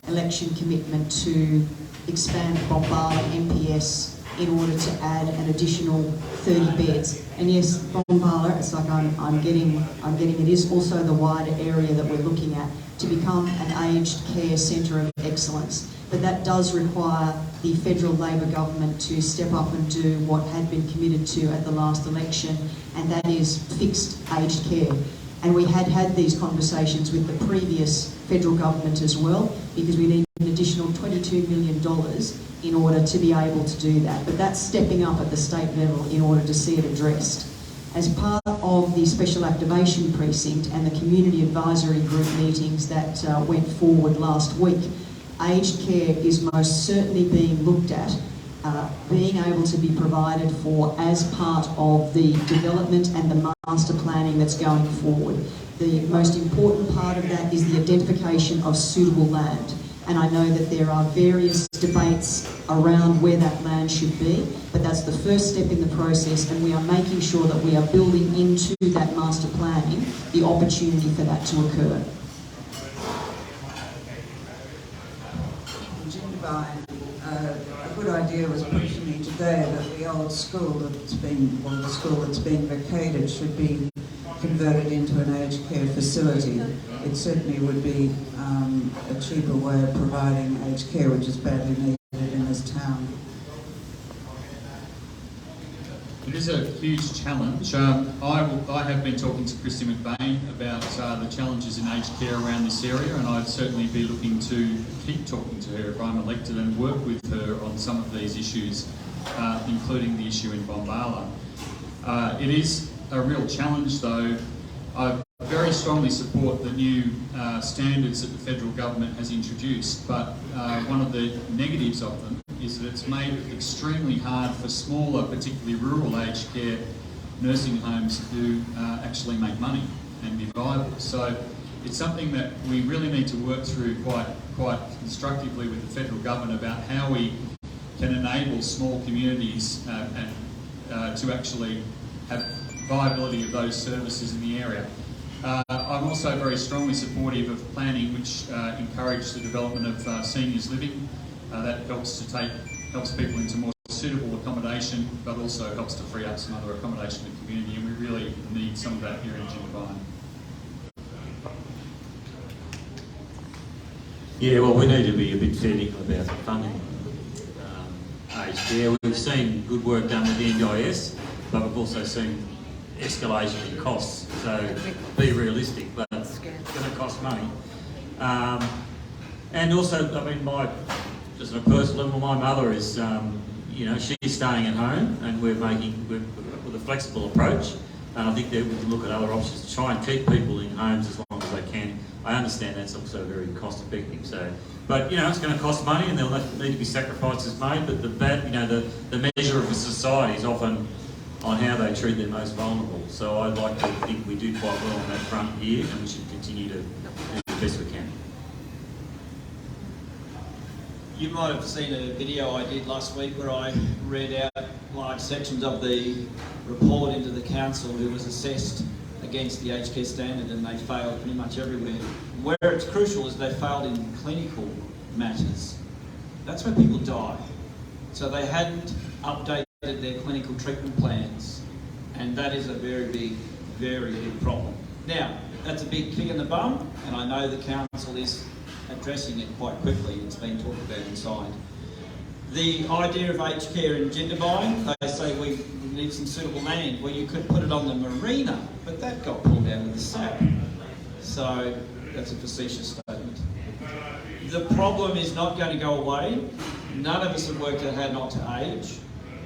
election commitment to expand Bombala MPS in order to add an additional 30 beds. And yes, Bombala, it's like I'm getting it is also the wider area that we're looking at to become an aged care centre of excellence. But that does require the federal Labor government to step up and do what had been committed to at the last election, and that is fixed aged care. And we had these conversations with the previous federal government as well, because we need an additional $22 million in order to be able to do that. But that's stepping up at the state level in order to see it addressed. As part of the Special Activation Precinct and the Community Advisory Group meetings that went forward last week, aged care is most certainly being looked at, being able to be provided for as part of the development and the master planning that's going forward. The most important part of that is the identification of suitable land. And I know that there are various debates around where that land should be, but that's the first step in the process, and we are making sure that we are building into that master planning the opportunity for that to occur. Jindabyne, a good idea was put to me today that the old school that's been, or the school that's been vacated, should be converted into an aged care facility. It certainly would be a cheaper way of providing aged care, which is badly needed in this town. It is a huge challenge. I have been talking to Christy McBain about the challenges in aged care around this area, and I'd certainly be looking to keep talking to her if I'm elected and work with her on some of these issues, including the issue in Bombala. It is a real challenge, though. I very strongly support the new standards that the federal government has introduced, but one of the negatives of them is that it's made it extremely hard for smaller, particularly rural aged care nursing homes to actually make money and be viable. So it's something that we really need to work through quite constructively with the federal government about how we can enable small communities to actually have viability of those services in the area. I'm also very strongly supportive of planning which encourage the development of seniors living. That helps people into more suitable accommodation, but also helps to free up some other accommodation in the community, and we really need some of that here in Jindabyne. Yeah, well, we need to be a bit fair about the funding. Aged care, we've seen good work done with the NDIS, but we've also seen escalation in costs. So be realistic, but it's going to cost money. And also, I mean, just on a personal level, my mother is, you know, she's staying at home, and we're with a flexible approach. And I think that we can look at other options to try and keep people in homes as long as they can. I understand that's also very cost effective. So, but you know, it's going to cost money, and there'll need to be sacrifices made. But the measure of a society is often on how they treat their most vulnerable. So I'd like to think we do quite well on that front here, and we should continue to do the best we can. You might have seen a video I did last week where I read out large sections of the report into the council who was assessed against the aged care standard, and they failed pretty much everywhere. Where it's crucial is they failed in clinical matters. That's where people die. So they hadn't updated their clinical treatment plans, and that is a very big problem. Now, that's a big kick in the bum, and I know the council is addressing it quite quickly. It's been talked about inside. The idea of aged care in Jindabyne, they say we need some suitable land. Well, you could put it on the marina, but that got pulled out of the SAP. So that's a facetious statement. The problem is not going to go away. None of us have worked out how not to age.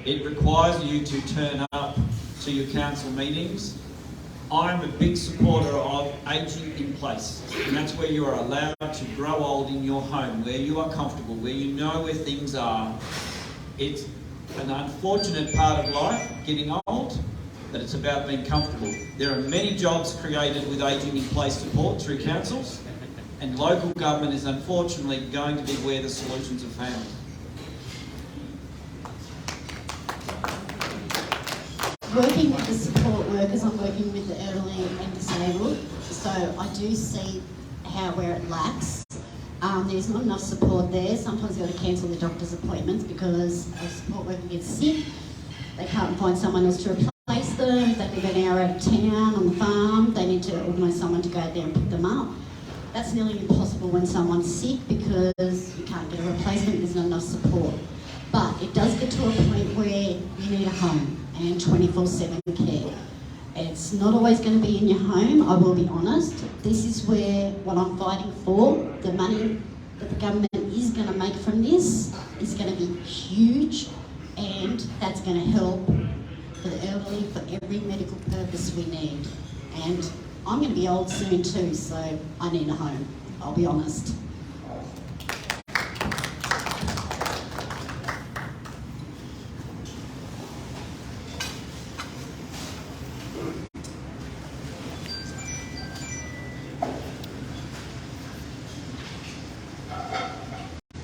It requires you to turn up to your council meetings. I'm a big supporter of ageing in place, and that's where you are allowed to grow old in your home, where you are comfortable, where you know where things are. It's an unfortunate part of life, getting old, but it's about being comfortable. There are many jobs created with ageing in place support through councils, and local government is unfortunately going to be where the solutions are found. Working with the support workers, I'm working with the elderly and disabled, so I do see where it lacks. There's not enough support there. Sometimes you've got to cancel the doctor's appointments because a support worker gets sick. They can't find someone else to replace them. They live an hour out of town on the farm. They need to organise someone to go out there and pick them up. That's nearly impossible when someone's sick because you can't get a replacement, there's not enough support. But it does get to a point where you need a home and 24/7 care. It's not always going to be in your home, I will be honest. This is where what I'm fighting for, the money that the government is going to make from this is going to be huge, and that's going to help for the elderly for every medical purpose we need. And I'm going to be old soon too, so I need a home, I'll be honest.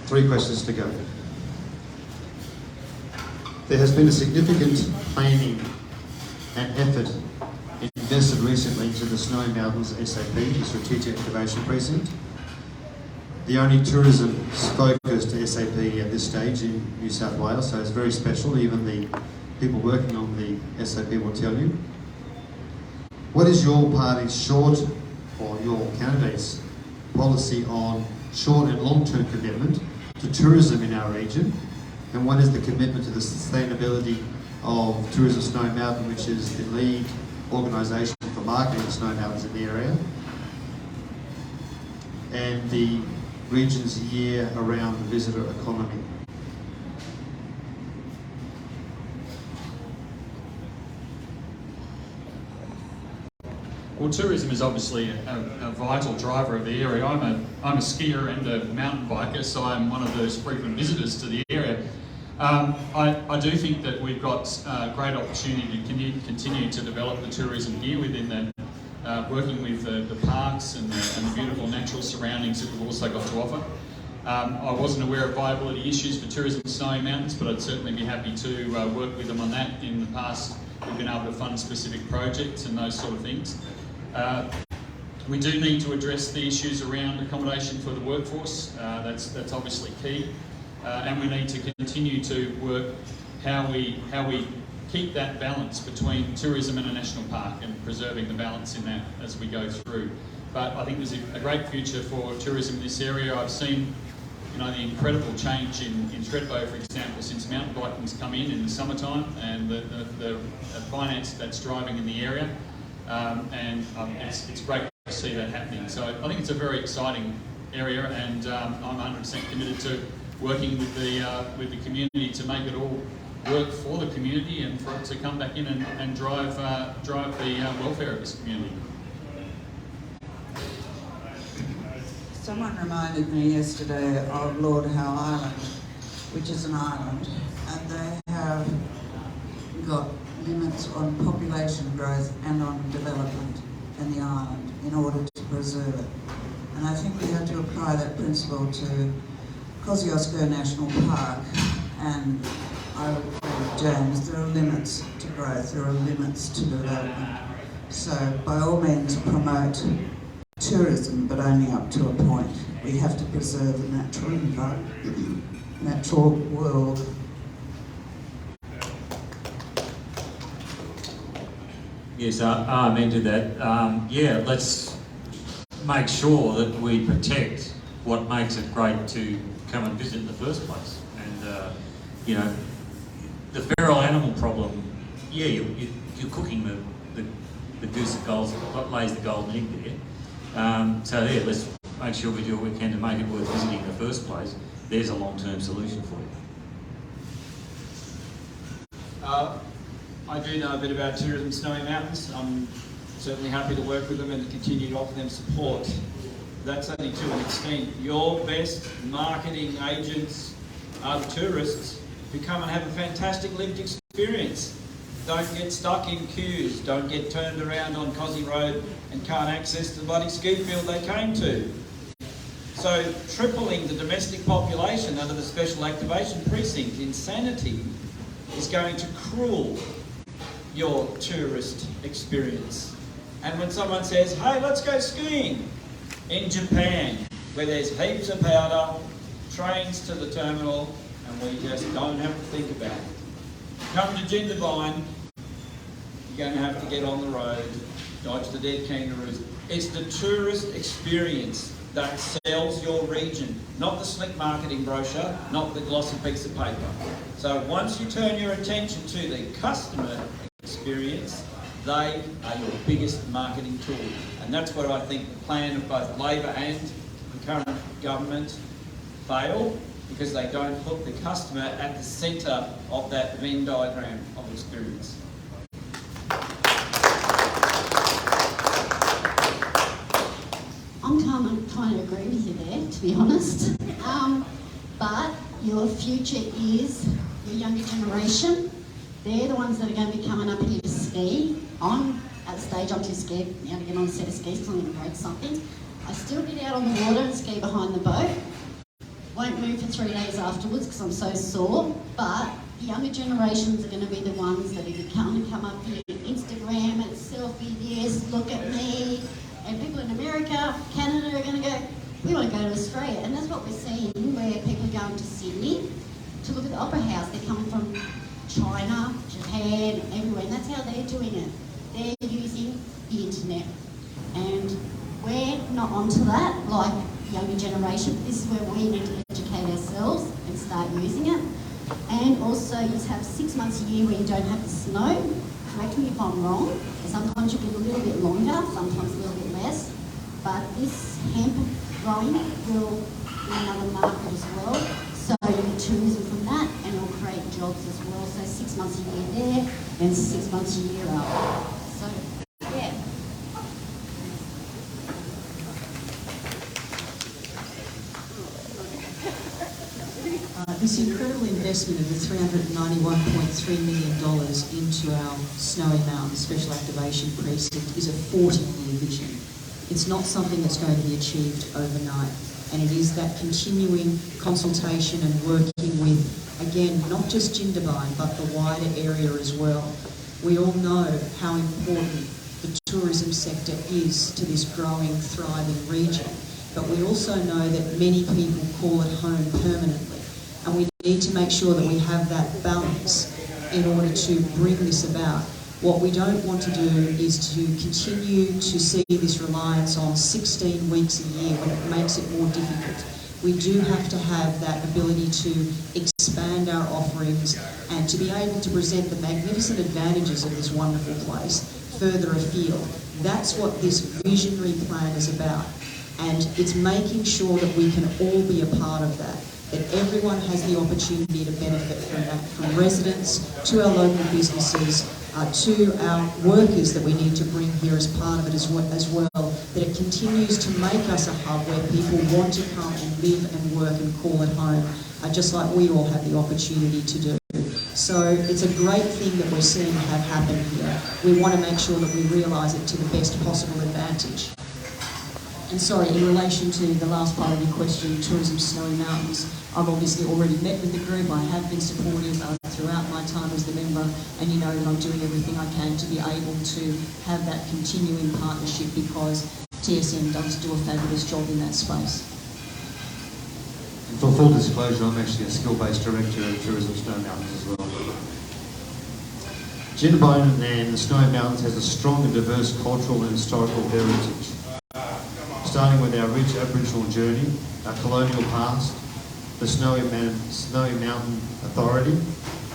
Three questions to go. There has been a significant planning and effort invested recently into the Snowy Mountains SAP, the Strategic Activation Precinct. The only tourism-focused SAP at this stage in New South Wales, so it's very special. Even the people working on the SAP will tell you. What is your party's short, or your candidate's policy on short and long-term commitment to tourism in our region, and what is the commitment to the sustainability of Tourism Snowy Mountain, which is the lead organisation for marketing the Snowy Mountains in the area, and the region's year-around visitor economy? Well, tourism is obviously a vital driver of the area. I'm a skier and a mountain biker, so I'm one of those frequent visitors to the area. I do think that we've got great opportunity to continue to develop the tourism here within the working with the parks and the beautiful natural surroundings that we've also got to offer. I wasn't aware of viability issues for tourism in Snowy Mountains, but I'd certainly be happy to work with them on that. In the past, we've been able to fund specific projects and those sort of things. We do need to address the issues around accommodation for the workforce. That's obviously key. And we need to continue to work how we keep that balance between tourism and a national park and preserving the balance in that as we go through. But I think there's a great future for tourism in this area. I've seen, you know, the incredible change in Thredbo, for example, since mountain biking's come in the summertime, and the finance that's driving in the area, it's great to see that happening. So I think it's a very exciting area, and I'm 100% committed to working with the community to make it all work for the community and for it to come back in and drive the welfare of this community. Someone reminded me yesterday of Lord Howe Island, which is an island, and they have got limits on population growth and on development in the island in order to preserve it. And I think we have to apply that principle to Kosciuszko National Park, and I would agree with James, there are limits to growth, there are limits to development. So by all means promote tourism, but only up to a point. We have to preserve the natural environment, natural world. Yes, amen to that. Yeah, let's make sure that we protect what makes it great to come and visit in the first place. And, you know, the feral animal problem, yeah, you're cooking the goose that lays the golden egg there. So yeah, let's make sure we do what we can to make it worth visiting in the first place. There's a long-term solution for you. I do know a bit about tourism in Snowy Mountains. I'm certainly happy to work with them and to continue to offer them support. That's only to an extent. Your best marketing agents are the tourists who come and have a fantastic lived experience. Don't get stuck in queues, don't get turned around on Cosy Road and can't access the bloody ski field they came to. So tripling the domestic population under the Special Activation Precinct, insanity, is going to cruel your tourist experience. And when someone says, hey, let's go skiing in Japan, where there's heaps of powder, trains to the terminal, and we just don't have to think about it. Come to Jindabyne, you're going to have to get on the road, dodge the dead kangaroos. It's the tourist experience that sells your region, not the slick marketing brochure, not the glossy piece of paper. So once you turn your attention to the customer experience, they are your biggest marketing tool. And that's where I think the plan of both Labor and the current government fail, because they don't put the customer at the centre of that Venn diagram of experience. I'm kind of agree with you there, to be honest. But your future is your younger generation. They're the ones that are going to be coming up here to ski. I'm at the stage I'm too scared now to get on a set of skis because I'm going to break something. I still get out on the water and ski behind the boat. Won't move for 3 days afterwards because I'm so sore. But the younger generations are going to be the ones that are going to come up here, Instagram and selfie this, look at me. And people in America, Canada are going to go, we want to go to Australia. And that's what we're seeing, where people are going to Sydney to look at the Opera House. They're coming from China, Japan, everywhere. And that's how they're doing it. They're using the internet. And we're not onto that, like the younger generation. This is where we need to educate ourselves and start using it. And also, you have 6 months a year where you don't have the snow. Correct me if I'm wrong. Sometimes you get a little bit longer, sometimes a little bit less. But this hemp growing will be another market as well. So you get tourism from that, and it'll create jobs as well. So 6 months a year there, and 6 months a year up. So, yeah. This incredible investment of the $391.3 million into our Snowy Mountains Special Activation Precinct is a 40-year vision. It's not something that's going to be achieved overnight. And it is that continuing consultation and working with, again, not just Jindabyne, but the wider area as well. We all know how important the tourism sector is to this growing, thriving region. But we also know that many people call it home permanently. And we need to make sure that we have that balance in order to bring this about. What we don't want to do is to continue to see this reliance on 16 weeks a year when it makes it more difficult. We do have to have that ability to expand our offerings and to be able to present the magnificent advantages of this wonderful place further afield. That's what this visionary plan is about. And it's making sure that we can all be a part of that everyone has the opportunity to benefit from that, from residents to our local businesses, to our workers that we need to bring here as part of it as well, that it continues to make us a hub where people want to come and live and work and call it home, just like we all have the opportunity to do. So it's a great thing that we're seeing have happen here. We want to make sure that we realise it to the best possible advantage. And sorry, in relation to the last part of your question, tourism snowy mountains, I've obviously already met with the group. I have been supportive throughout my time as the member, and you know that I'm doing everything I can to be able to have that continuing partnership because TSM does do a fabulous job in that space. And for full disclosure, I'm actually a skill-based director of Tourism Snowy Mountains as well. Jindabyne and the Snowy Mountains has a strong and diverse cultural and historical heritage. Starting with our rich Aboriginal journey, our colonial past, the Snowy Mountain Authority,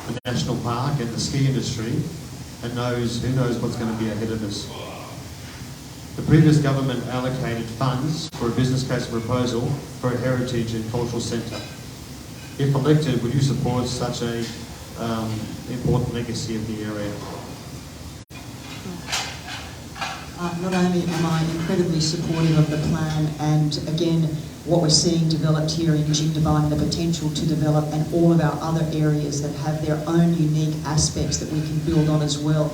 the National Park and the ski industry, and who knows what's going to be ahead of us. The previous government allocated funds for a business case proposal for a heritage and cultural centre. If elected, would you support such a important legacy of the area? Not only am I incredibly supportive of the plan and again what we're seeing developed here in Jindabyne, the potential to develop, and all of our other areas that have their own unique aspects that we can build on as well.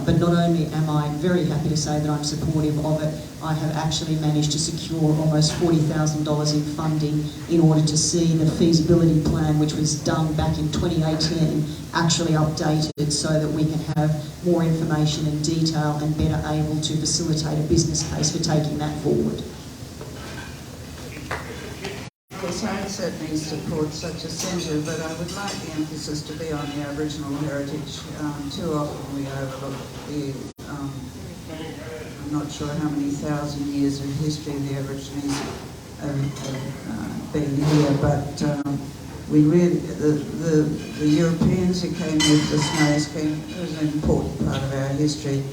But not only am I very happy to say that I'm supportive of it, I have actually managed to secure almost $40,000 in funding in order to see the feasibility plan, which was done back in 2018, actually updated so that we can have more information and detail and better able to facilitate a business case for taking that forward. Yes, I certainly support such a centre, but I would like the emphasis to be on the Aboriginal heritage. Too often we overlook the, I'm not sure how many thousand years of history the Aborigines have been here, but we really, the Europeans who came here for the snow scheme, it was an important part of our history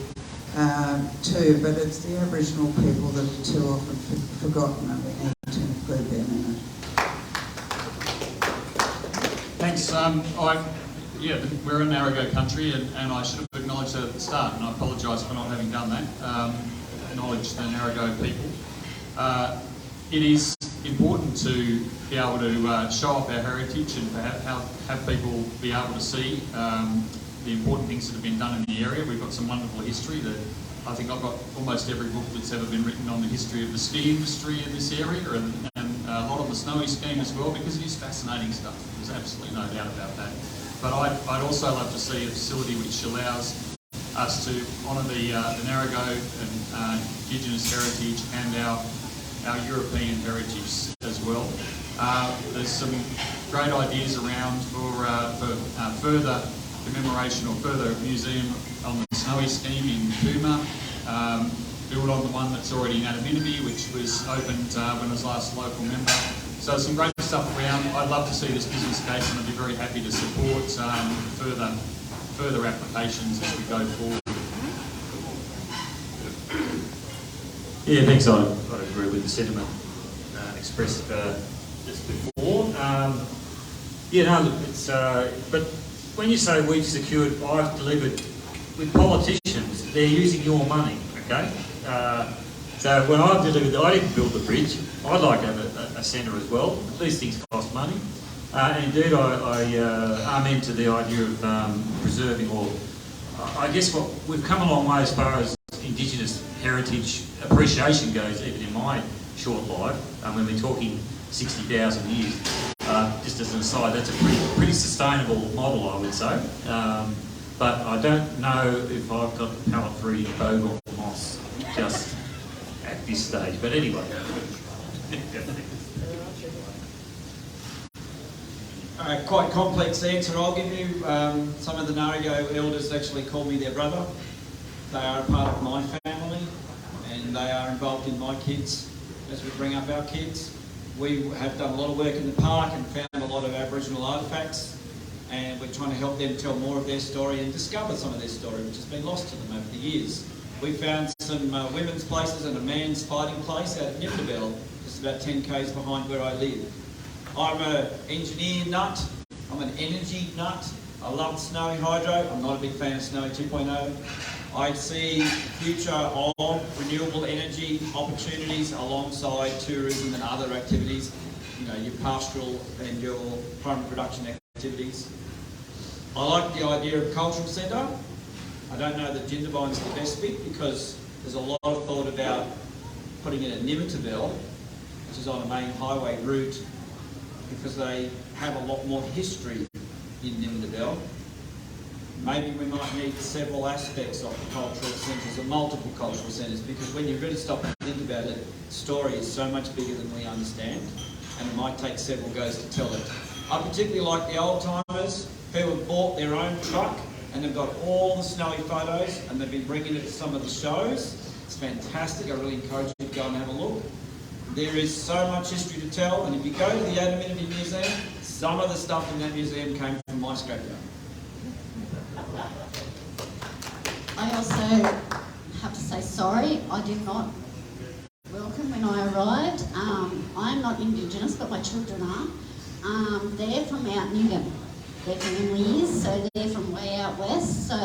too, but it's the Aboriginal people that are too often forgotten, and we need to include them in it. Thanks. We're in Narragain country, and I should have acknowledged that at the start, and I apologise for not having done that. Acknowledge the Narragain people. It is important to be able to show off our heritage and have people be able to see the important things that have been done in the area. We've got some wonderful history that I think I've got almost every book that's ever been written on the history of the ski industry in this area, and a lot of the snowy skiing as well, because it is fascinating stuff. There's absolutely no doubt about that. But I'd also love to see a facility which allows us to honour the Narragain and Indigenous heritage and our European heritage as well. There's some great ideas around for further commemoration or further museum on the snowy scheme in Cooma. Build on the one that's already in Jindabyne, which was opened when I was last local member. So some great stuff around. I'd love to see this business case, and I'd be very happy to support further applications as we go forward. Yeah, thanks. I agree with the sentiment expressed just before. Look, it's but when you say we've secured, I've delivered with politicians, they're using your money, okay? So when I've delivered, I didn't build the bridge. I'd like to have a centre as well. These things cost money. And indeed, I'm into the idea of preserving, or I guess we've come a long way as far as Indigenous heritage appreciation goes, even in my short life. When we're talking 60,000 years. Just as an aside, that's a pretty sustainable model, I would say. But I don't know if I've got the palate for eating bog or moss just at this stage. But anyway. quite complex answer I'll give you. Some of the Narigo elders actually call me their brother. They are a part of my family and they are involved in my kids as we bring up our kids. We have done a lot of work in the park and found a lot of Aboriginal artefacts, and we're trying to help them tell more of their story and discover some of their story which has been lost to them over the years. We found some women's places and a man's fighting place out at Jindabyne, just about 10 k's behind where I live. I'm an engineer nut, I'm an energy nut. I love Snowy Hydro, I'm not a big fan of Snowy 2.0. I see the future of renewable energy opportunities alongside tourism and other activities, you know, your pastoral and your primary production activities. I like the idea of cultural centre. I don't know that Jindabyne's the best fit because there's a lot of thought about putting it at Jindabyne, which is on a main highway route, because they have a lot more history in Jindabyne. Maybe we might need several aspects of the cultural centres or multiple cultural centres, because when you really stop and think about it, the story is so much bigger than we understand, and it might take several goes to tell it. I particularly like the old timers who have bought their own truck and they've got all the snowy photos and they've been bringing it to some of the shows. It's fantastic. I really encourage you to go and have a look. There is so much history to tell, and if you go to the Adaminity Museum, some of the stuff in that museum came from my scrapyard. I also have to say sorry, I did not welcome when I arrived. I'm not Indigenous, but my children are. They're from Mount Newgam. Their family is, so they're from way out west. So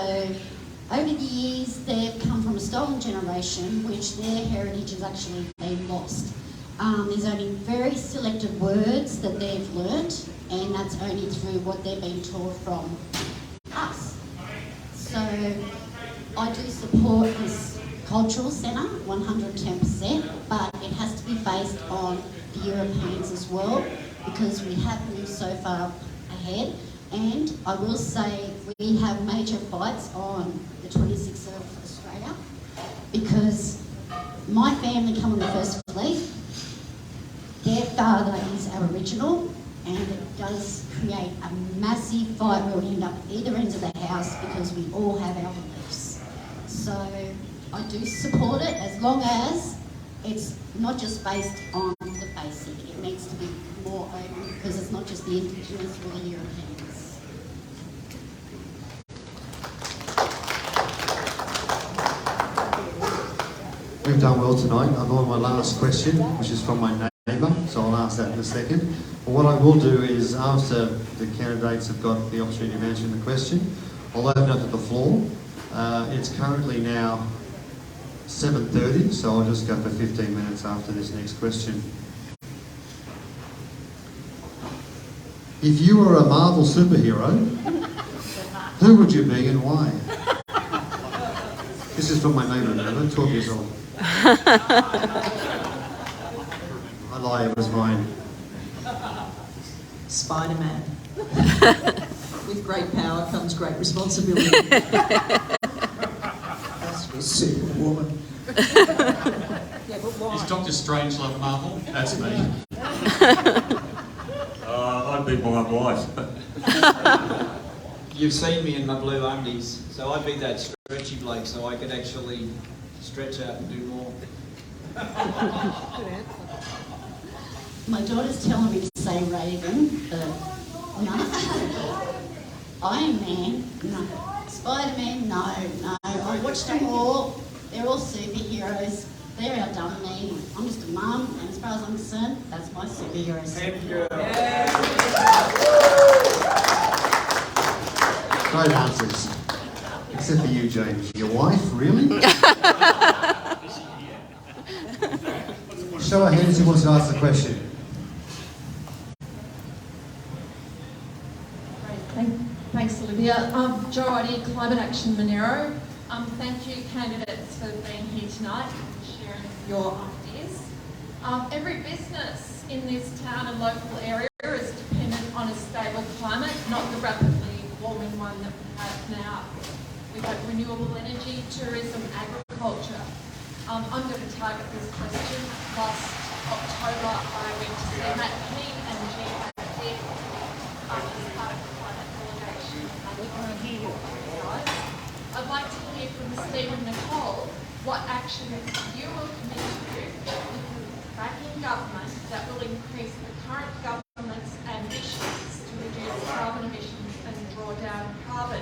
over the years, they've come from a stolen generation, which their heritage has actually been lost. There's only very selected words that they've learnt, and that's only through what they've been taught from us. So I do support this cultural centre 110%, but it has to be based on the Europeans as well, because we have moved so far ahead. And I will say we have major fights on the 26th of Australia, because my family come on the first fleet. Their father is Aboriginal, and it does create a massive fight where we end up at either ends of the house because we all have our beliefs. So I do support it as long as it's not just based on the basic. It needs to be more open, because it's not just the Indigenous or the Europeans. We've done well tonight. I'm on my last question, which is from my neighbour, so I'll ask that in a second. But what I will do is, after the candidates have got the opportunity to answer the question, I'll open up to the floor. It's currently now 7:30, so I'll just go for 15 minutes after this next question. If you were a Marvel superhero, who would you be and why? This is from my neighbour, 12 years old. I lie, it was mine. Spider-Man. With great power comes great responsibility. That's for Superwoman. Yeah, but why? Is Dr. Strangelove Marvel? That's me. I'd be my wife. You've seen me in my blue undies, so I'd be that stretchy bloke so I could actually stretch out and do more. My daughter's telling me to say Raven, but no. Iron Man, no. Spider-Man, no. I watched them all. They're all superheroes. They're outdone me. I'm just a mum, and as far as I'm concerned, that's my superhero. Great answers. Except for you, James. Your wife, really? Show of hands who wants to ask the question. Thanks, Olivia. Jo Oddy, Climate Action Monero. Thank you, candidates, for being here tonight and sharing your ideas. Every business in this town and local area is dependent on a stable climate, not the rapidly warming one that we have now. We have renewable energy, tourism, agriculture. I'm going to target this question. Last October, I went to see Matt King and GFD Steve and Nicole what actions you will commit to backing government that will increase the current government's ambitions to reduce carbon emissions and draw down carbon.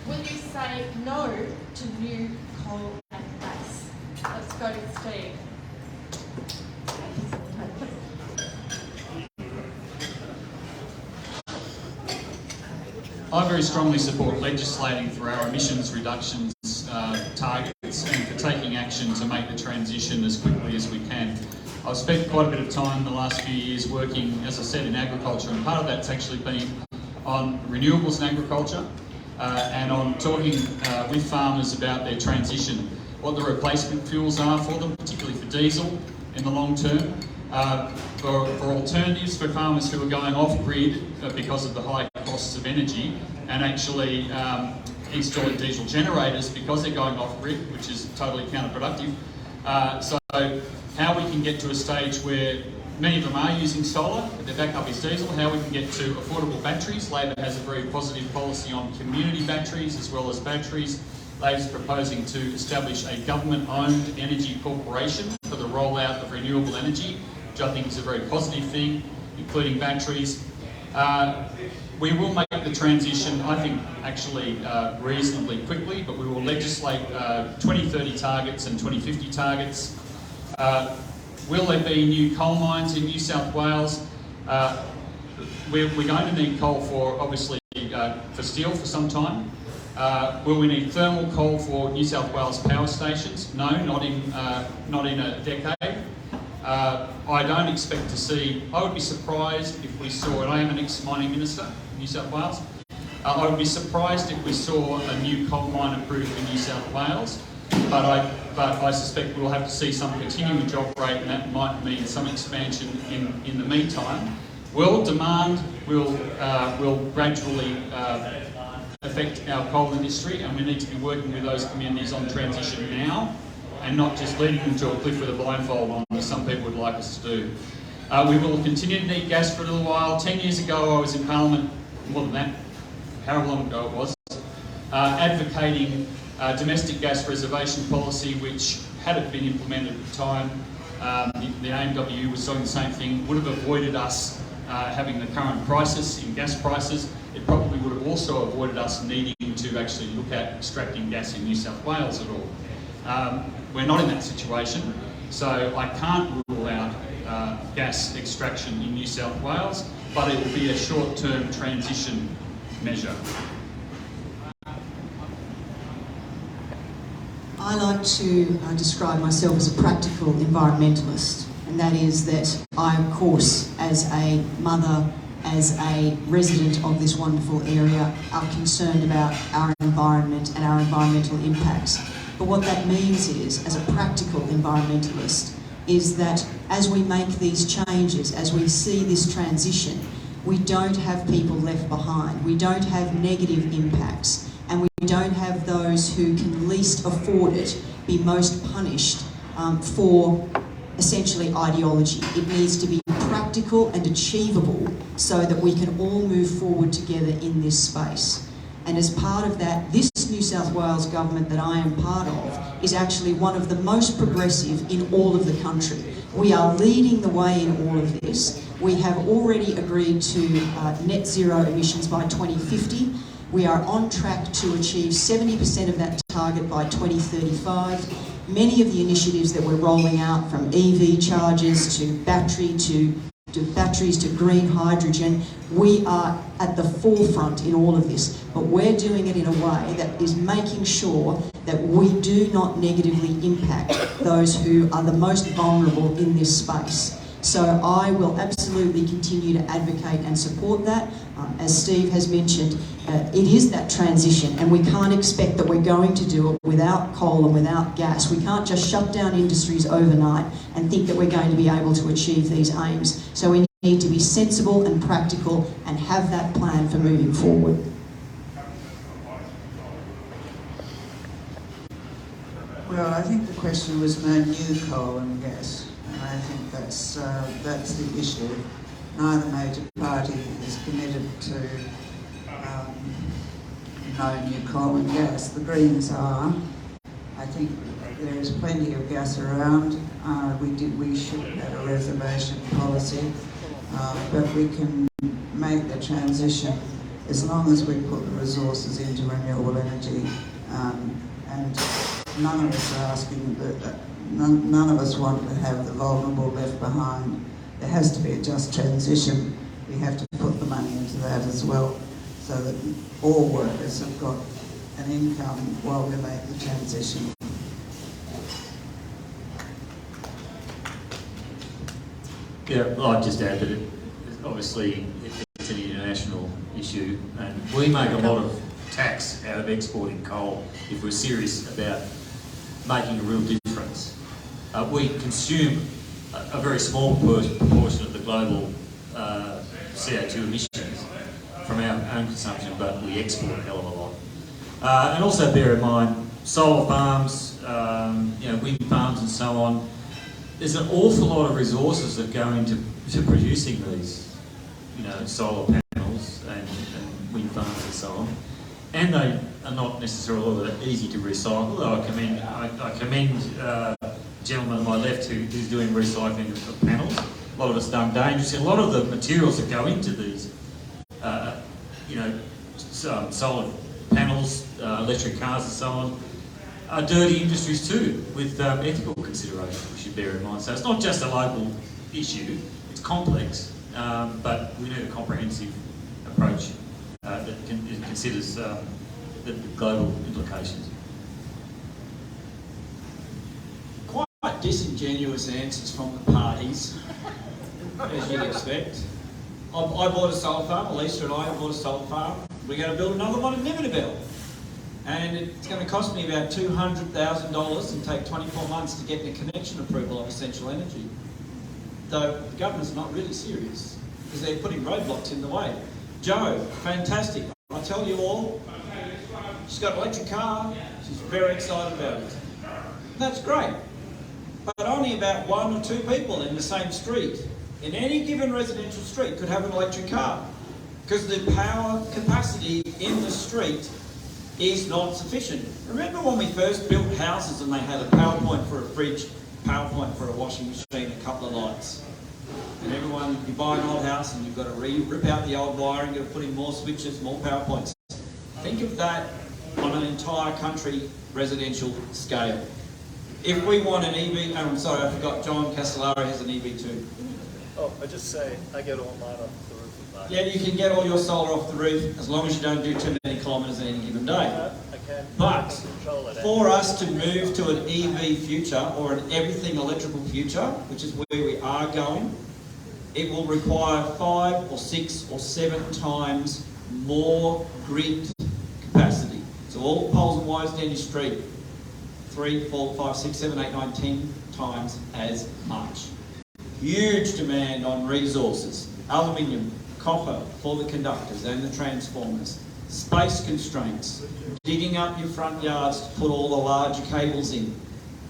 Will you say no to new coal and gas? Let's go to Steve. I very strongly support legislating for our emissions reductions targets and for taking action to make the transition as quickly as we can. I've spent quite a bit of time in the last few years working, as I said, in agriculture, and part of that's actually been on renewables in agriculture and on talking with farmers about their transition, what the replacement fuels are for them, particularly for diesel in the long term, for alternatives for farmers who are going off-grid because of the high costs of energy and actually installing diesel generators because they're going off-grid, which is totally counterproductive. So how we can get to a stage where many of them are using solar, but their backup is diesel, how we can get to affordable batteries. Labor has a very positive policy on community batteries as well as batteries. Labor's proposing to establish a government-owned energy corporation for the rollout of renewable energy, which I think is a very positive thing, including batteries. We will make the transition, I think, actually reasonably quickly, but we will legislate 2030 targets and 2050 targets. Will there be new coal mines in New South Wales? We're going to need coal for, obviously, for steel for some time. Will we need thermal coal for New South Wales power stations? No, not in a decade. I don't expect to see, I would be surprised if we saw, and I am an ex-mining minister in New South Wales, I would be surprised if we saw a new coal mine approved in New South Wales, but I suspect we'll have to see some continuing job rate, and that might mean some expansion in the meantime. World demand will gradually affect our coal industry, and we need to be working with those communities on transition now and not just leading them to a cliff with a blindfold on, as some people would like us to do. We will continue to need gas for a little while. 10 years ago I was in Parliament, more than that, however long ago it was, advocating domestic gas reservation policy, which, had it been implemented at the time, the AMWU was doing the same thing, would have avoided us having the current crisis in gas prices. It probably would have also avoided us needing to actually look at extracting gas in New South Wales at all. We're not in that situation, so I can't rule out gas extraction in New South Wales, but it will be a short-term transition measure. I like to describe myself as a practical environmentalist, and that is that I, of course, as a mother, as a resident of this wonderful area, are concerned about our environment and our environmental impacts. But what that means is, as a practical environmentalist, is that as we make these changes, as we see this transition, we don't have people left behind. We don't have negative impacts, and we don't have those who can least afford it be most punished for essentially ideology. It needs to be practical and achievable so that we can all move forward together in this space. And as part of that, this New South Wales government that I am part of is actually one of the most progressive in all of the country. We are leading the way in all of this. We have already agreed to net zero emissions by 2050. We are on track to achieve 70% of that target by 2035. Many of the initiatives that we're rolling out, from EV chargers to batteries to green hydrogen, we are at the forefront in all of this, but we're doing it in a way that is making sure that we do not negatively impact those who are the most vulnerable in this space. So I will absolutely continue to advocate and support that. As Steve has mentioned, it is that transition, and we can't expect that we're going to do it without coal and without gas. We can't just shut down industries overnight and think that we're going to be able to achieve these aims. So we need to be sensible and practical and have that plan for moving forward. Well, I think the question was no new coal and gas, and I think that's the issue. Neither major party is committed to no new coal and gas. The Greens are, I think there is plenty of gas around. We should have a reservation policy, but we can make the transition as long as we put the resources into renewable energy. And none of us are asking that. None of us want to have the vulnerable left behind. There has to be a just transition. We have to put the money into that as well, so that all workers have got an income while we make the transition. Yeah, well, I'd just add that obviously it's an international issue, and we make a lot of tax out of exporting coal if we're serious about making a real difference. We consume a very small proportion of the global CO2 emissions from our own consumption, but we export a hell of a lot. And also bear in mind, solar farms, wind farms and so on, there's an awful lot of resources that go into producing these, solar panels and wind farms and so on. And they are not necessarily all that easy to recycle. Though I commend the gentleman on my left who's doing recycling of panels. A lot of it's done dangerously. A lot of the materials that go into these, solar panels, electric cars and so on, are dirty industries too, with ethical considerations we should bear in mind. So it's not just a local issue, it's complex, but we need a comprehensive approach that considers the global implications. Quite disingenuous answers from the parties, as you'd expect. I bought a solar farm, Elisa and I bought a solar farm. We're going to build another one in Jindabyne. And it's going to cost me about $200,000 and take 24 months to get the connection approval of Essential Energy. Though the government's not really serious, because they're putting roadblocks in the way. Jo, fantastic. I tell you all, she's got an electric car, she's very excited about it. That's great. But only about 1 or 2 people in the same street, in any given residential street, could have an electric car. Because the power capacity in the street is not sufficient. Remember when we first built houses and they had a power point for a fridge, power point for a washing machine, a couple of lights. And everyone, you buy an old house and you've got to rip out the old wiring, you've got to put in more switches, more power points. Think of that on an entire country residential scale. If we want an EV, I'm sorry, I forgot, John Castellari has an EV too. Oh, I just say, I get all mine off the roof of my... Yeah, you can get all your solar off the roof as long as you don't do too many kilometres in any given day. But for us to move to an EV future or an everything electrical future, which is where we are going, it will require 5 or 6 or 7 times more grid capacity. So all the poles and wires down your street, 3, 4, 5, 6, 7, 8, 9, 10 times as much. Huge demand on resources, aluminium, copper for the conductors and the transformers, space constraints, digging up your front yards to put all the larger cables in.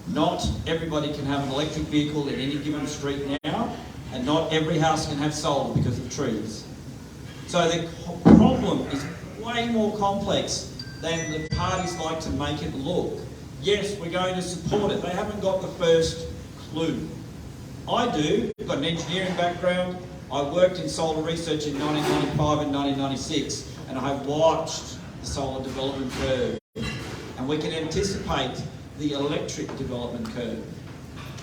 Not everybody can have an electric vehicle in any given street now, and not every house can have solar because of trees. So the problem is way more complex than the parties like to make it look. Yes, we're going to support it. They haven't got the first clue. I do. I've got an engineering background. I worked in solar research in 1995 and 1996, and I have watched the solar development curve. And we can anticipate the electric development curve.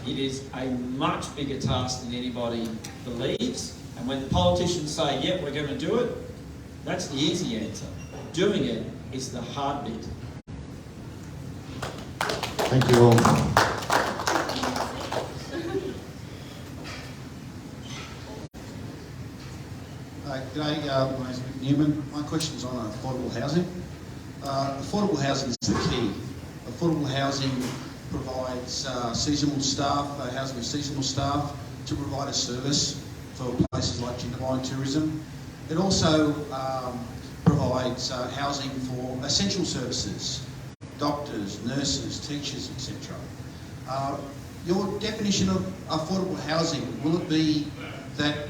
It is a much bigger task than anybody believes. And when the politicians say, yep, we're going to do it, that's the easy answer. Doing it is the hard bit. Thank you all. G'day, my name's Mick Newman. My question's on affordable housing. Affordable housing is the key. Affordable housing provides seasonal staff, housing with seasonal staff to provide a service for places like Jindabyne tourism. It also provides housing for essential services, doctors, nurses, teachers, etc. Your definition of affordable housing, will it be that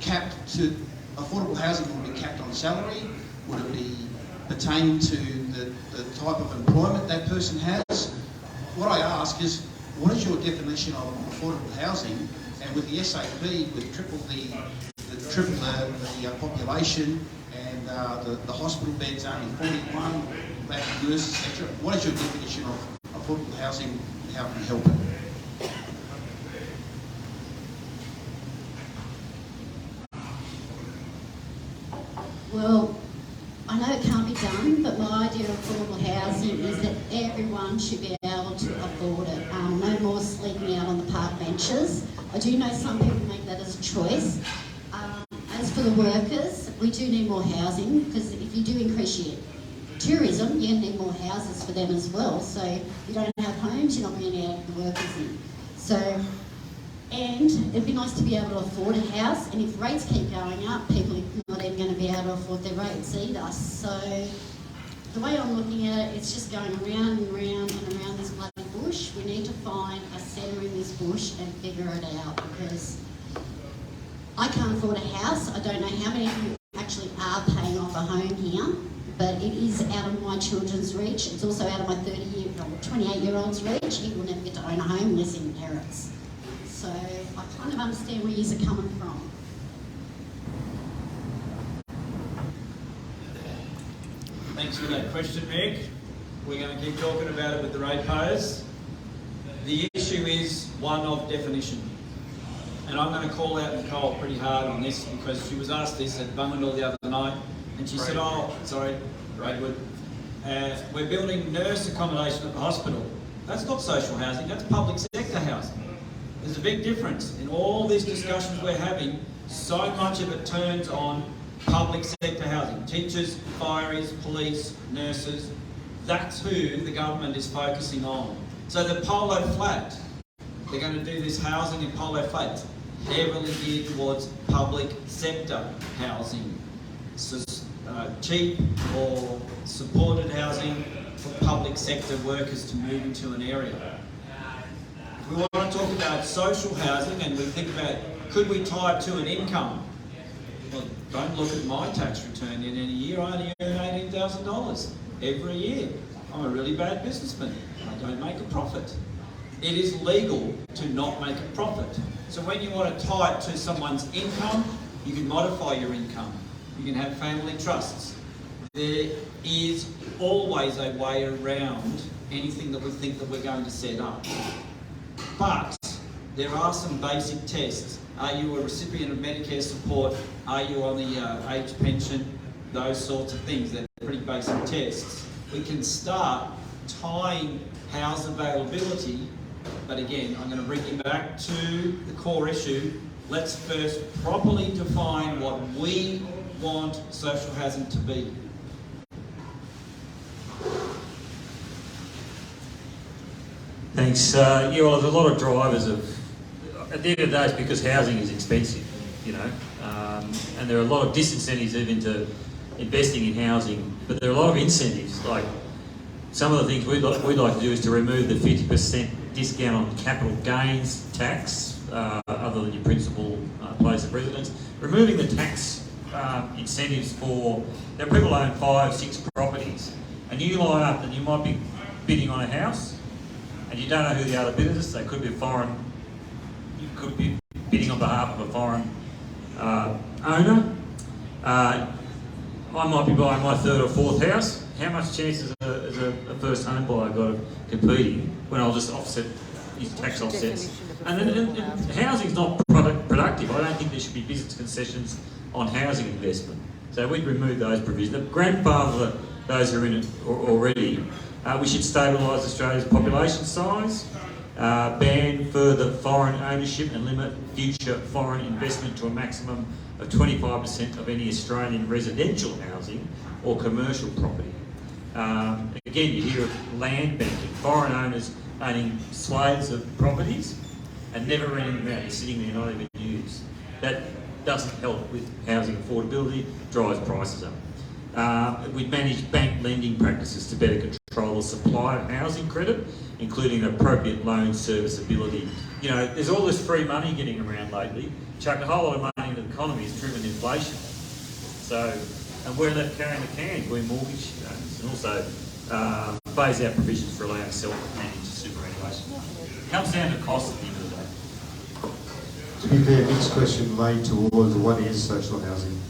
capped to affordable housing will be capped on salary? Would it be pertaining to the type of employment that person has? what I ask is, what is your definition of affordable housing? And with the SAP, with triple the population, and the hospital beds only 41, lack of nurses, etc. What is your definition of affordable housing, and how can you help it? Well, I know it can't be done, but my idea of affordable housing is that everyone should be able to afford it. No more sleeping out on the park benches. I do know some people make that as a choice. As for the workers, we do need more housing, because if you do increase your tourism, you need more houses for them as well. So if you don't have homes, you're not going to get the workers in. So, and it'd be nice to be able to afford a house, and if rates keep going up, people are not even going to be able to afford their rates either. So the way I'm looking at it, it's just going around and around and around this bloody bush. We need to find a centre in this bush and figure it out, because I can't afford a house. I don't know how many of you actually are paying off a home here, but it is out of my children's reach. It's also out of my 28-year-old's reach. He will never get to own a home unless he inherits. So I kind of understand where you're coming from. Thanks for that question, Meg. We're going to keep talking about it with the ratepayers. The issue is one of definition. And I'm going to call out Nicole pretty hard on this, because she was asked this at Bungendore the other night, and she said, Braidwood, we're building nurse accommodation at the hospital. That's not social housing, that's public sector housing. There's a big difference. In all these discussions we're having, so much of it turns on public sector housing. Teachers, fireys, police, nurses, that's who the government is focusing on. So the Polo Flat, they're going to do this housing in Polo Flats, heavily geared towards public sector housing. So, cheap or supported housing for public sector workers to move into an area. If we want to talk about social housing and we think about, could we tie it to an income? Well, don't look at my tax return in any year. I only earn $18,000 every year. I'm a really bad businessman. I don't make a profit. It is legal to not make a profit. So when you want to tie it to someone's income, you can modify your income. You can have family trusts. There is always a way around anything that we think that we're going to set up. But there are some basic tests. Are you a recipient of Medicare support? Are you on the age pension? Those sorts of things. They're pretty basic tests. We can start tying house availability, but again, I'm going to bring you back to the core issue. Let's first properly define what we want social housing to be. Thanks. Yeah, well, there's a lot of drivers of, at the end of the day, it's because housing is expensive, you know, and there are a lot of disincentives even to investing in housing, but there are a lot of incentives. Like some of the things we'd like to do is to remove the 50% discount on capital gains tax, other than your principal place of residence. Removing the tax incentives for, there are people who own 5, 6 properties, and you line up and you might be bidding on a house, and you don't know who the other bidder is. They could be a foreign, you could be bidding on behalf of a foreign owner. I might be buying my 3rd or 4th house. How much chance is a first home buyer got of competing when I'll just offset his tax offsets? And housing's not productive. I don't think there should be business concessions on housing investment. So we'd remove those provisions. Grandfather those who are in it already. We should stabilise Australia's population size, ban further foreign ownership and limit future foreign investment to a maximum of 25% of any Australian residential housing or commercial property. Again, you hear of land banking, foreign owners owning swathes of properties and never renting them out. They're sitting there not even used. That doesn't help with housing affordability, drives prices up. We'd manage bank lending practices to better control the supply of housing credit, including appropriate loan serviceability. You know, there's all this free money getting around lately. Chuck a whole lot of money into the economy has driven inflation. So, and we're left carrying the can, we're mortgage owners, and also phase out provisions for allowing self-managed superannuation. situation. It comes down to cost at the end of the day. To be fair, Nick's question lay towards what is social housing.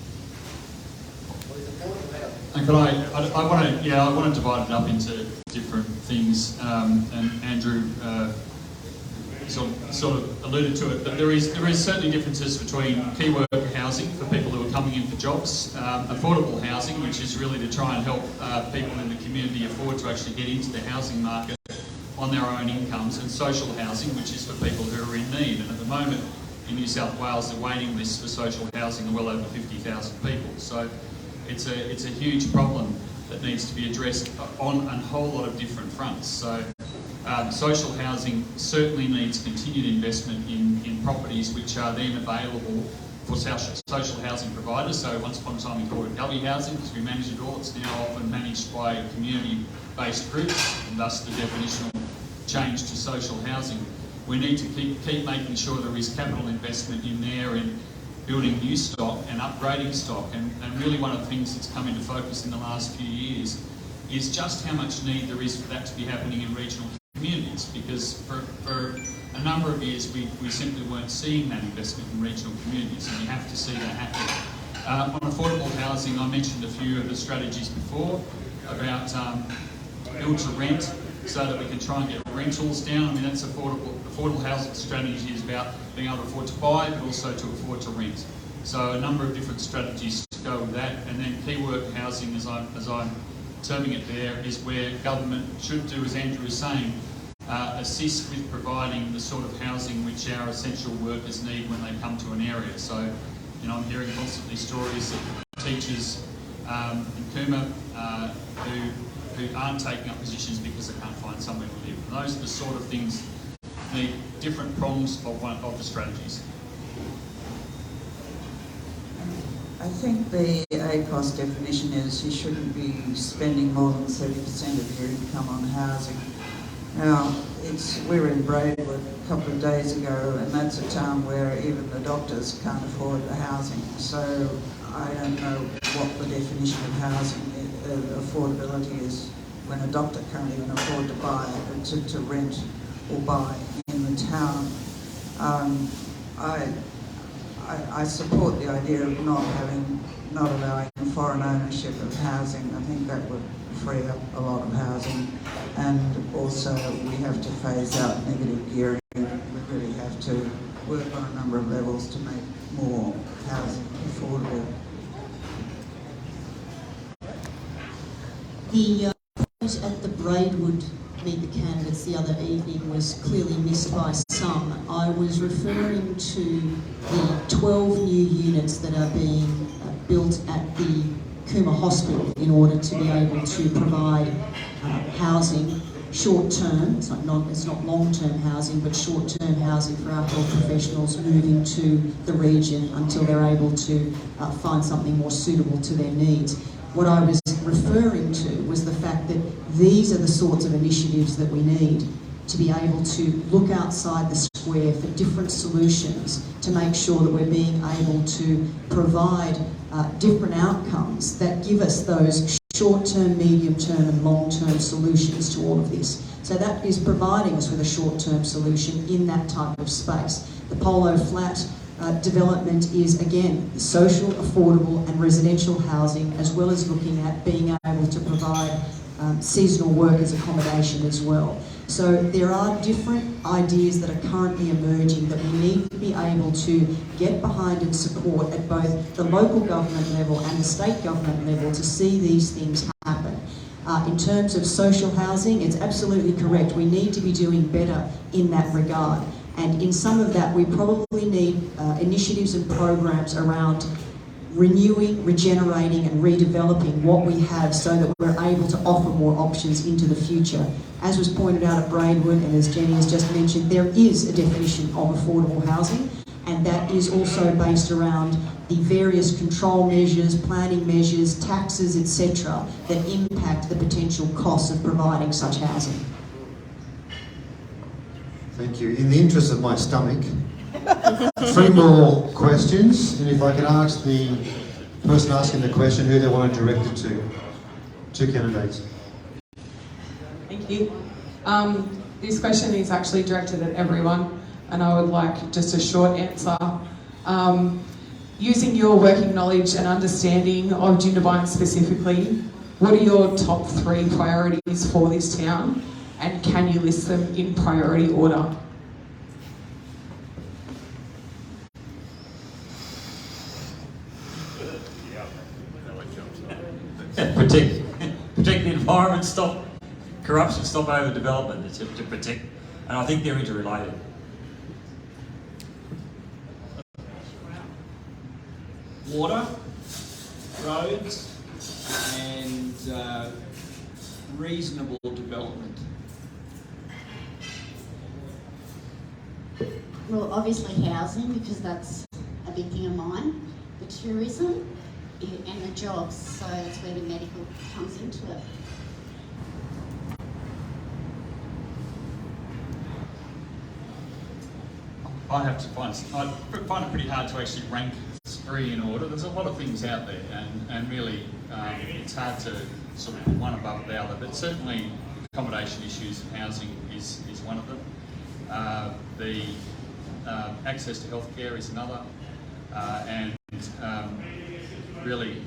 And I want to divide it up into different things. And Andrew sort of alluded to it, but there is certainly differences between key worker housing for people who are coming in for jobs, affordable housing, which is really to try and help people in the community afford to actually get into the housing market on their own incomes, and social housing, which is for people who are in need. And at the moment in New South Wales, the waiting lists for social housing are well over 50,000 people. So it's a huge problem that needs to be addressed on a whole lot of different fronts. So social housing certainly needs continued investment in properties which are then available for social housing providers. So once upon a time we called it gully housing because we manage it all. It's now often managed by community-based groups, and thus the definitional change to social housing. We need to keep making sure there is capital investment in there in building new stock and upgrading stock. And really one of the things that's come into focus in the last few years is just how much need there is for that to be happening in regional communities, because for a number of years we simply weren't seeing that investment in regional communities, and we have to see that happen. On affordable housing, I mentioned a few of the strategies before about build to rent, so that we can try and get rentals down. I mean, that's affordable housing strategy is about being able to afford to buy, but also to afford to rent. So a number of different strategies to go with that. And then key work housing, as I'm terming it there, is where government should do, as Andrew was saying, assist with providing the sort of housing which our essential workers need when they come to an area. So, you know, I'm hearing constantly stories of teachers in Cooma who aren't taking up positions because they can't find somewhere to live. And those are the sort of things that need different prongs of the strategies. I think the ACOS definition is you shouldn't be spending more than 30% of your income on housing. Now, we were in Braidwood a couple of days ago, and that's a town where even the doctors can't afford the housing. So I don't know what the definition of housing affordability is when a doctor can't even afford to buy it, to rent or buy in the town. I support the idea of not allowing foreign ownership of housing. I think that would free up a lot of housing, and also we have to phase out negative gearing. We really have to work on a number of levels to make more housing affordable. The vote at the Braidwood Meet the Candidates the other evening was clearly missed by some. I was referring to the 12 new units that are being built at the Cooma Hospital in order to be able to provide housing short-term. It's not long-term housing, but short-term housing for our health professionals moving to the region until they're able to find something more suitable to their needs. What I was referring to was the fact that these are the sorts of initiatives that we need to be able to look outside the square for different solutions to make sure that we're being able to provide different outcomes that give us those short-term, medium-term and long-term solutions to all of this. So that is providing us with a short-term solution in that type of space. The Polo Flat development is, again, social, affordable and residential housing, as well as looking at being able to provide seasonal workers accommodation as well. So there are different ideas that are currently emerging that we need to be able to get behind and support at both the local government level and the state government level to see these things happen. In terms of social housing, it's absolutely correct. We need to be doing better in that regard. And in some of that, we probably need initiatives and programs around renewing, regenerating and redeveloping what we have so that we're able to offer more options into the future. As was pointed out at Braidwood and as Jenny has just mentioned, there is a definition of affordable housing, and that is also based around the various control measures, planning measures, taxes, etc. that impact the potential costs of providing such housing. Thank you. In the interest of my stomach, 3 more questions, and if I can ask the person asking the question who they want to direct it to. 2 candidates. Thank you. This question is actually directed at everyone, and I would like just a short answer. Using your working knowledge and understanding of Jindabyne specifically, what are your top 3 priorities for this town, and can you list them in priority order? Protect the environment, stop corruption, stop overdevelopment, to protect, and I think they're interrelated. Water, roads, and reasonable development. Well, obviously housing, because that's a big thing of mine. The tourism and the jobs, so that's where the medical comes into it. I have to find it pretty hard to actually rank 3 in order. There's a lot of things out there, and really it's hard to sort of put one above the other, but certainly accommodation issues and housing is one of them. The access to healthcare is another, and really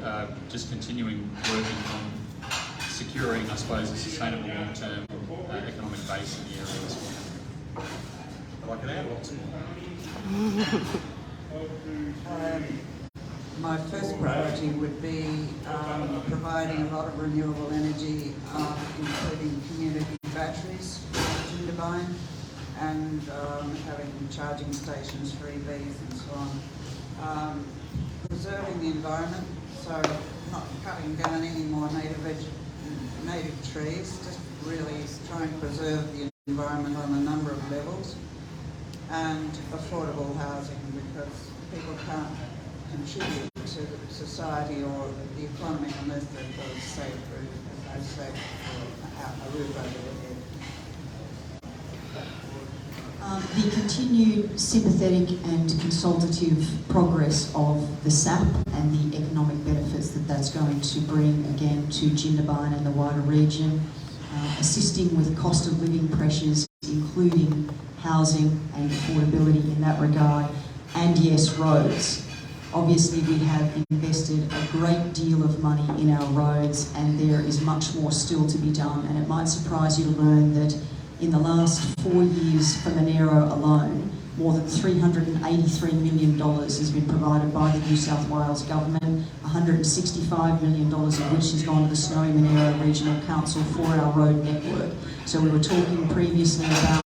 just continuing working on securing, I suppose, a sustainable long-term economic base in the area as well. But I could add lots more. My first priority would be providing a lot of renewable energy, including community batteries for Jindabyne, and having charging stations for EVs and so on. Preserving the environment, so not cutting down any more native trees, just really trying to preserve the environment on a number of levels. And affordable housing, because people can't contribute to society or the economy unless they've got a safe roof, a roof over their head. The continued sympathetic and consultative progress of the SAP and the economic benefits that that's going to bring again to Jindabyne and the wider region, assisting with cost of living pressures, including housing and affordability in that regard, and yes, roads. Obviously, we have invested a great deal of money in our roads, and there is much more still to be done. And it might surprise you to learn that in the last 4 years for Monero alone, more than $383 million has been provided by the New South Wales Government, $165 million of which has gone to the Snowy Monero Regional Council for our road network. So we were talking previously about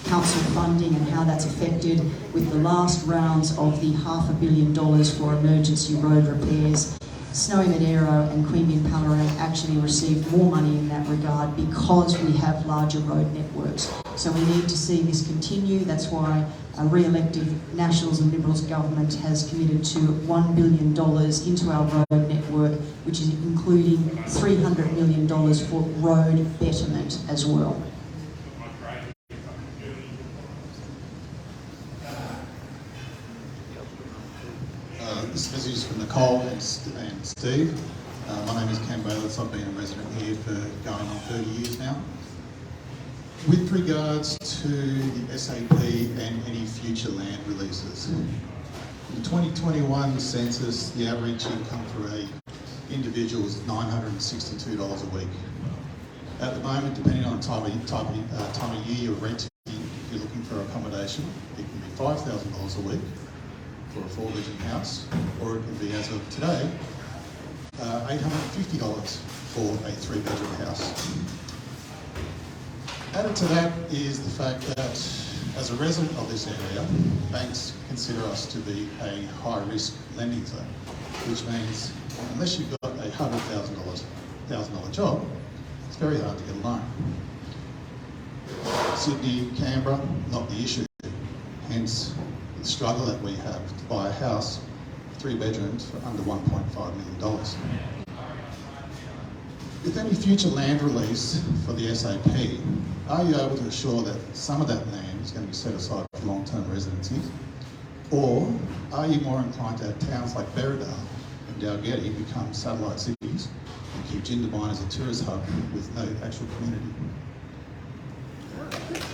council funding and how that's affected with the last rounds of the $500 million for emergency road repairs. Snowy Monero and Queanbeyan Palerang actually received more money in that regard because we have larger road networks. So we need to see this continue. That's why a re-elected Nationals and Liberals government has committed to $1 billion into our road network, which is including $300 million for road betterment as well. This message is from Nicole and Steve. My name is Cam Bayless. I've been a resident here for going on 30 years now. With regards to the SAP and any future land releases, in the 2021 census, the average income for an individual is $962 a week. At the moment, depending on time of year you're renting, if you're looking for accommodation, it can be $5,000 a week for a 4-bedroom house, or it can be, as of today, $850 for a 3-bedroom house. Added to that is the fact that, as a resident of this area, banks consider us to be a high-risk lending zone, which means unless you've got a $100,000 job, it's very hard to get a loan. Sydney, Canberra, not the issue. Hence, the struggle that we have to buy a house, 3 bedrooms, for under $1.5 million. With any future land release for the SAP, are you able to assure that some of that land is going to be set aside for long-term residencies? Or are you more inclined to have towns like Berridale and Dalgety become satellite cities and keep Jindabyne as a tourist hub with no actual community? To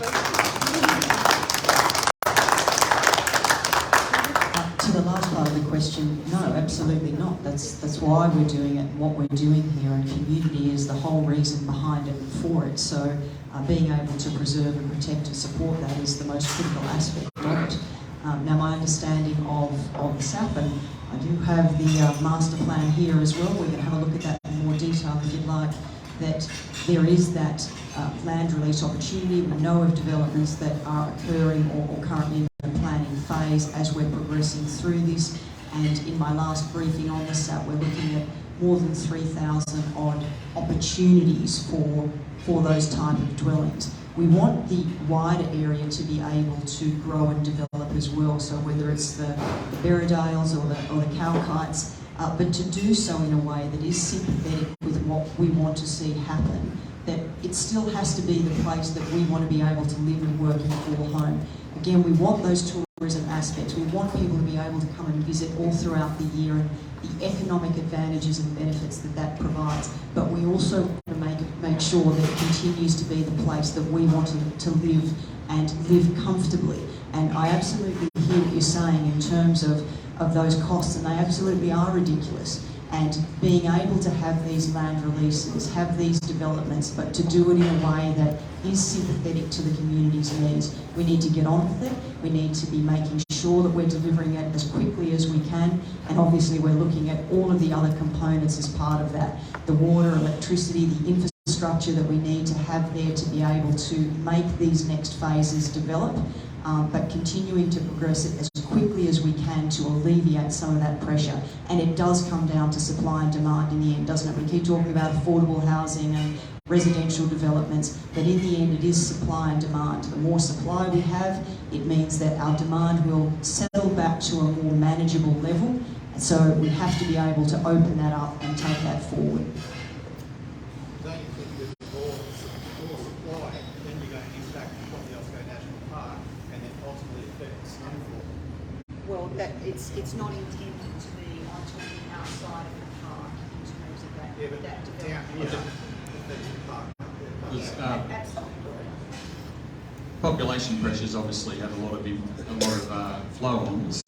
the last part of the question, no, absolutely not. That's why we're doing it and what we're doing here, and community is the whole reason behind it and for it. So being able to preserve and protect and support that is the most critical aspect of it. Now, my understanding of the SAP, and I do have the master plan here as well. We're going to have a look at that in more detail if you'd like. That there is that land release opportunity. We know of developments that are occurring or currently in the planning phase as we're progressing through this. And in my last briefing on the SAP, we're looking at more than 3,000 odd opportunities for those type of dwellings. We want the wider area to be able to grow and develop as well. So whether it's the Berridales or the Calkites, but to do so in a way that is sympathetic with what we want to see happen, that it still has to be the place that we want to be able to live and work and call home. Again, we want those tourism aspects. We want people to be able to come and visit all throughout the year and the economic advantages and benefits that provides. But we also want to make sure that it continues to be the place that we want to live and live comfortably. And I absolutely hear what you're saying in terms of those costs, and they absolutely are ridiculous. And being able to have these land releases, have these developments, but to do it in a way that is sympathetic to the community's needs. We need to get on with it. We need to be making sure that we're delivering it as quickly as we can. And obviously we're looking at all of the other components as part of that. The water, electricity, the infrastructure that we need to have there to be able to make these next phases develop. But continuing to progress it as quickly as we can to alleviate some of that pressure. And it does come down to supply and demand in the end, doesn't it? We keep talking about affordable housing and residential developments, but in the end it is supply and demand. The more supply we have, it means that our demand will settle back to a more manageable level. So we have to be able to open that up and take that forward. Don't you think with more supply, then you're going to impact on the Osco National Park and then ultimately affect snowfall? Well, it's not intended to be on outside of the park in terms of that. Yeah, but that down development. here affects the park. Absolutely. Population pressures obviously have a lot of flow ons.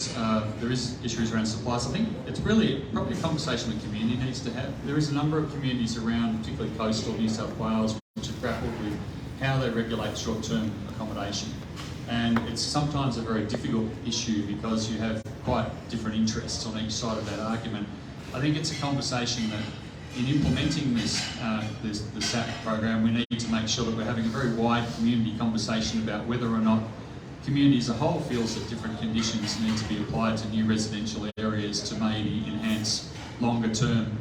There is issues around supply. So I think it's really probably a conversation the community needs to have. There is a number of communities around, particularly coastal New South Wales, which have grappled with how they regulate short-term accommodation. And it's sometimes a very difficult issue because you have quite different interests on each side of that argument. I think it's a conversation that in implementing the SAP program, we need to make sure that we're having a very wide community conversation about whether or not community as a whole feels that different conditions need to be applied to new residential areas to maybe enhance longer term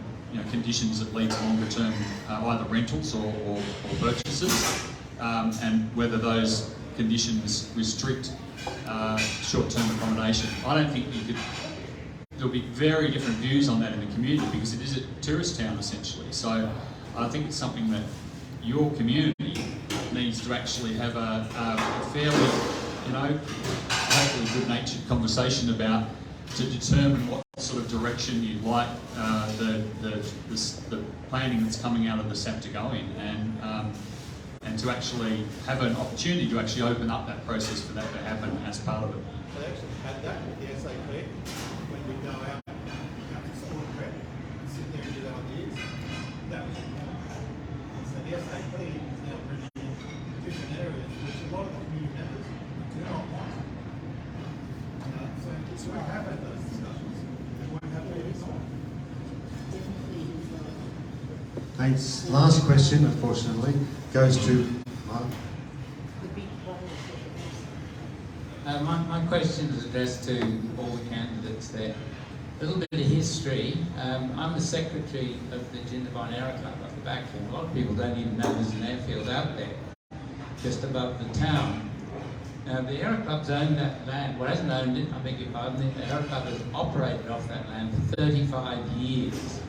conditions that lead to longer term either rentals or purchases, and whether those conditions restrict short-term accommodation. I don't think there'll be very different views on that in the community because it is a tourist town essentially. So I think it's something that your community needs to actually have a fairly, hopefully good-natured conversation about to determine what sort of direction you'd like the planning that's coming out of the SAP to go in, and to actually have an opportunity to actually open up that process for that to happen as part of it. They actually had that with the SAP when we go out to sport prep and sit there and do that ideas. That was so the SAP is now bringing in different areas which a lot of the community members do not want. So we have had those discussions and won't have any more. Thanks. Last question, unfortunately, goes to Mark. My question is addressed to all the candidates there. A little bit of history. I'm the secretary of the Jindabyne Aero Club up the back here. A lot of people don't even know there's an airfield out there, just above the town. Now, the Aero Club's owned that land, well, hasn't owned it, I beg your pardon, the Aero Club has operated off that land for 35 years.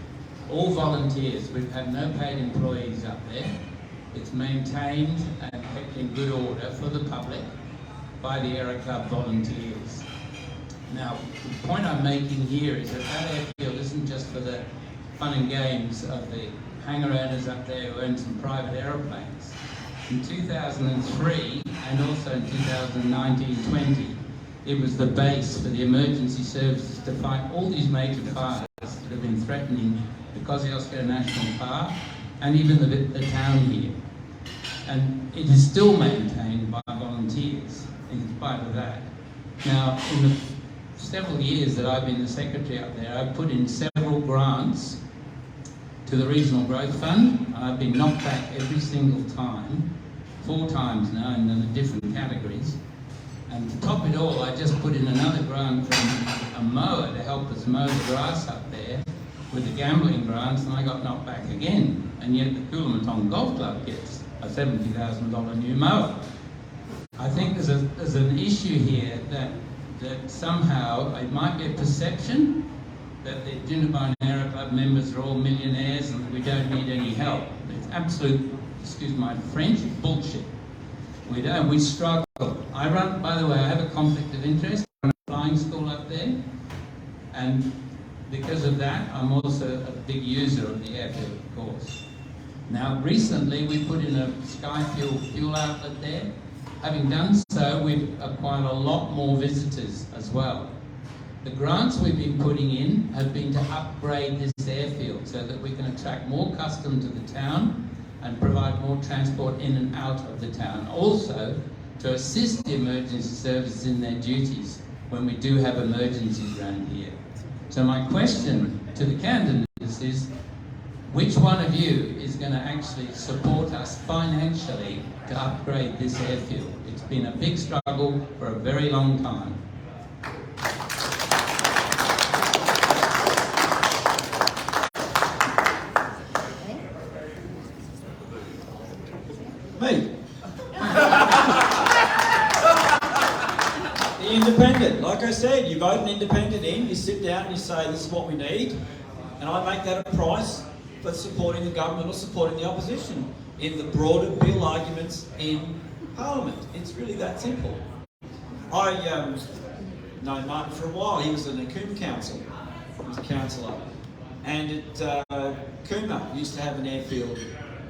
All volunteers. We've had no paid employees up there. It's maintained and kept in good order for the public by the Aero Club volunteers. Now, the point I'm making here is that that airfield isn't just for the fun and games of the hangar owners up there who own some private aeroplanes. In 2003 and also in 2019-20, it was the base for the emergency services to fight all these major fires that have been threatening the Kosciuszko National Park and even the town here. And it is still maintained by volunteers in spite of that. Now, in the several years that I've been the secretary up there, I've put in several grants to the Regional Growth Fund. I've been knocked back every single time, 4 times now in the different categories. And to top it all, I just put in another grant from a mower to help us mow the grass up there with the gambling grants, and I got knocked back again. And yet the Coolamotong Golf Club gets a $70,000 new mower. I think there's an issue here that somehow it might be a perception that the Jindabyne Aero Club members are all millionaires and we don't need any help. It's absolute, excuse my French, bullshit. We don't, we struggle. I run, by the way, I have a conflict of interest. I run a flying school up there, and because of that, I'm also a big user of the airfield, of course. Now, recently we put in a Sky fuel outlet there. Having done so, we've acquired a lot more visitors as well. The grants we've been putting in have been to upgrade this airfield so that we can attract more customers to the town and provide more transport in and out of the town. Also, to assist the emergency services in their duties when we do have emergencies around here. So my question to the candidates is, which one of you is going to actually support us financially to upgrade this airfield? It's been a big struggle for a very long time. Me. The independent. Like I said, you vote an independent in, you sit down and you say this is what we need, and I make that a price for supporting the government or supporting the opposition in the broader bill arguments in Parliament. It's really that simple. I known Martin for a while. He was in the Coombe Council. He was a councillor. And at Coombe used to have an airfield.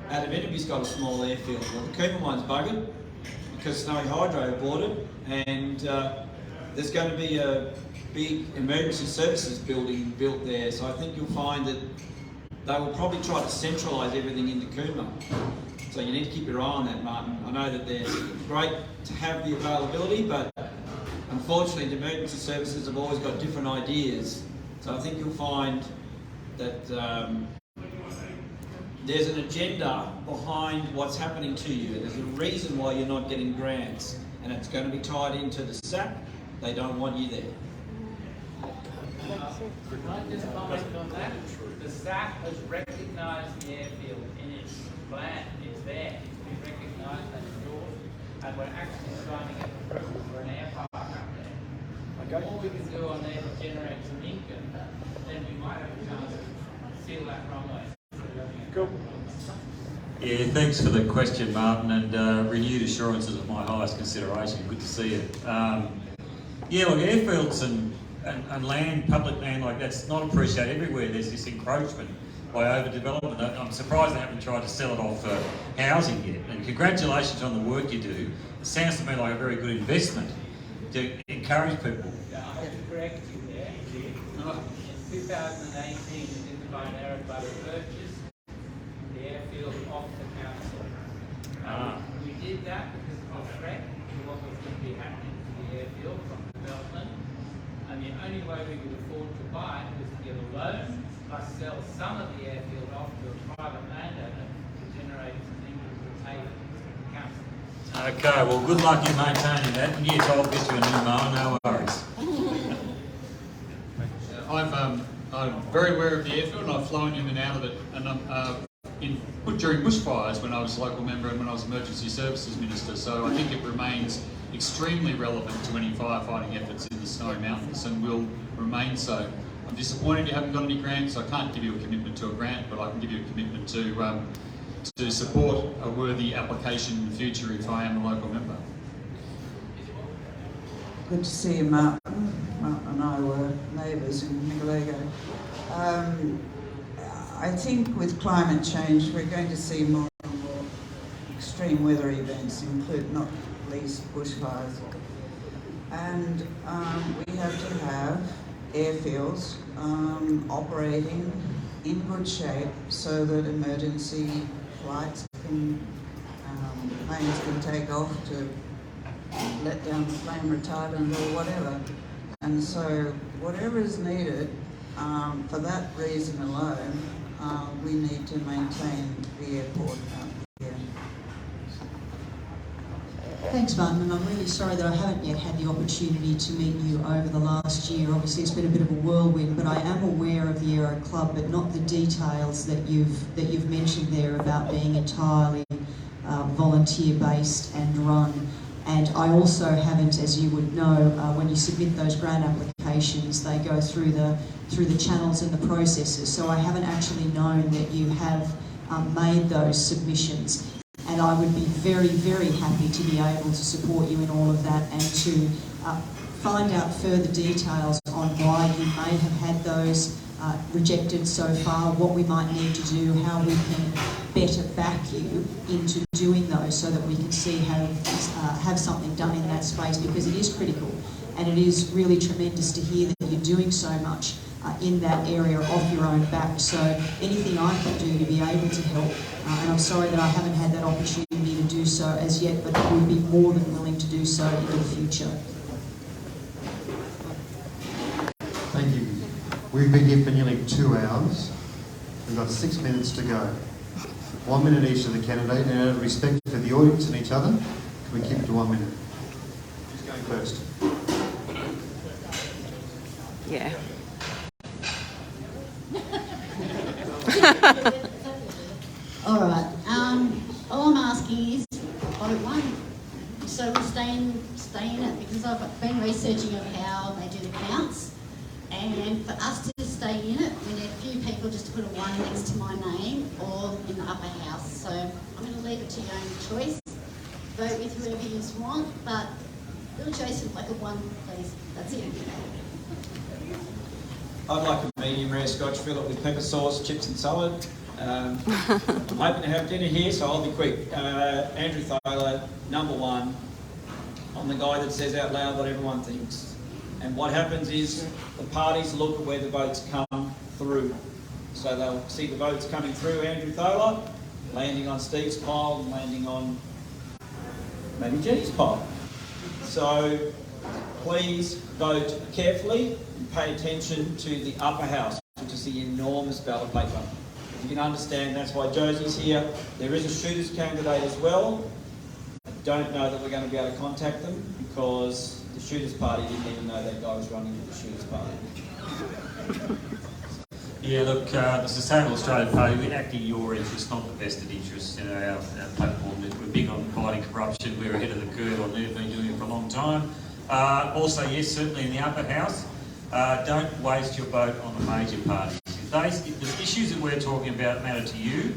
Out of Jindabyne's got a small airfield. Well, the Coombe one's buggered because Snowy Hydro bought it, and there's going to be a big emergency services building built there. So I think you'll find that they will probably try to centralise everything into Coombe. So you need to keep your eye on that, Martin. I know that there's great to have the availability, but unfortunately the emergency services have always got different ideas. So I think you'll find that there's an agenda behind what's happening to you. There's a reason why you're not getting grants, and it's going to be tied into the SAP. They don't want you there. Can I just comment on that? The SAP has recognised the airfield in its plan. It's there. It's been recognised and endorsed, and we're actually signing up approval for an air park up there. Okay. All we can do on there to generate some income, then we might have a chance to seal that runway. Cool. Yeah, thanks for the question, Martin, and renewed assurances of my highest consideration. Good to see you. Yeah, look, airfields and land, public land like that's not appreciated everywhere. There's this encroachment by overdevelopment. I'm surprised they haven't tried to sell it off for housing yet. And congratulations on the work you do. It sounds to me like a very good investment to encourage people. I have to correct you there. In 2018, the Jindabyne Aero Club purchased the airfield off the council. We did that because of a threat to what was going to be happening to the airfield from development. And the only way we could afford to buy it was to get a loan, plus sell some of the airfield off to a private landowner to generate some income to pay the council. Okay, well, good luck in maintaining that. And yes, I'll get you a new mower, no worries. I'm very aware of the airfield, and I've flown in and out of it. And during bushfires when I was a local member and when I was Emergency Services Minister, so I think it remains extremely relevant to any firefighting efforts in the Snowy Mountains and will remain so. I'm disappointed you haven't got any grants. I can't give you a commitment to a grant, but I can give you a commitment to support a worthy application in the future if I am a local member. Good to see you, Martin. Martin and I were neighbours in Migalago. I think with climate change we're going to see more and more extreme weather events, include not least bushfires. And we have to have airfields operating in good shape so that emergency flights can, planes can take off to let down the flame retardant or whatever. And so whatever is needed, for that reason alone, we need to maintain the airport out here. Thanks, Martin, and I'm really sorry that I haven't yet had the opportunity to meet you over the last year. Obviously, it's been a bit of a whirlwind, but I am aware of the Aero Club, but not the details that you've mentioned there about being entirely volunteer-based and run. And I also haven't, as you would know, when you submit those grant applications, they go through the channels and the processes. So I haven't actually known that you have made those submissions. And I would be very, very happy to be able to support you in all of that and to find out further details on why you may have had those rejected so far, what we might need to do, how we can better back you into doing those so that we can see how have something done in that space, because it is critical and it is really tremendous to hear that you're doing so much in that area off your own back. So anything I can do to be able to help, and I'm sorry that I haven't had that opportunity to do so as yet, but I would be more than willing to do so in the future. Thank you. We've been here for nearly 2 hours. We've got 6 minutes to go. 1 minute each of the candidate, and out of respect for the audience and each other, can we keep it to 1 minute? Who's going first? Yeah. All right. All I'm asking is vote one. So we'll stay in it because I've been researching of how they do the counts, and for us to stay in it, we need a few people just to put a 1 next to my name or in the upper house. So I'm going to leave it to your own choice. Vote with whoever you want, but little Joseph, like a 1, please. That's it. I'd like a medium rare Scotch fillet with pepper sauce, chips and salad. I'm hoping to have dinner here, so I'll be quick. Andrew Thaler, number 1. I'm the guy that says out loud what everyone thinks. And what happens is the parties look at where the votes come through. So they'll see the votes coming through Andrew Thaler, landing on Steve's pile and landing on maybe Jenny's pile. So please vote carefully and pay attention to the upper house, which is the enormous ballot paper. You can understand that's why Josie's here. There is a shooters candidate as well. I don't know that we're going to be able to contact them because the shooters party didn't even know that guy was running for the shooters party. Yeah, look, the Sustainable Australia Party, we act in your interest, not the vested interests. You know, our platform, we're big on fighting corruption. We're ahead of the curve on there, been doing it for a long time. Also, yes, certainly in the upper house, don't waste your vote on the major parties. If the issues that we're talking about matter to you,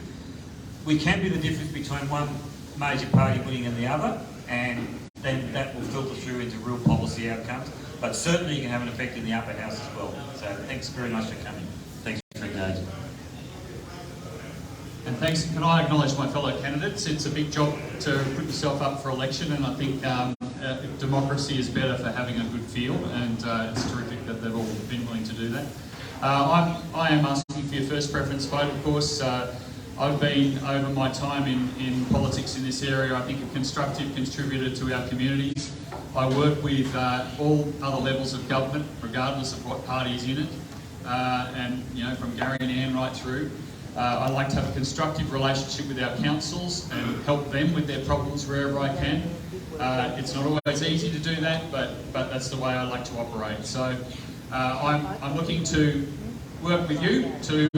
we can be the difference between one major party winning and the other, and then that will filter through into real policy outcomes. But certainly you can have an effect in the upper house as well. So thanks very much for coming. Thanks for engaging. And thanks. Can I acknowledge my fellow candidates? It's a big job to put yourself up for election, and I think democracy is better for having a good feel, and it's terrific that they've all been willing to do that. I am asking for your first preference vote, of course. I've been, over my time in politics in this area, I think a constructive contributor to our communities. I work with all other levels of government, regardless of what party is in it, and you know, from Gary and Ann right through. I like to have a constructive relationship with our councils and help them with their problems wherever I can. It's not always easy to do that, but that's the way I like to operate. So I'm looking to work with you to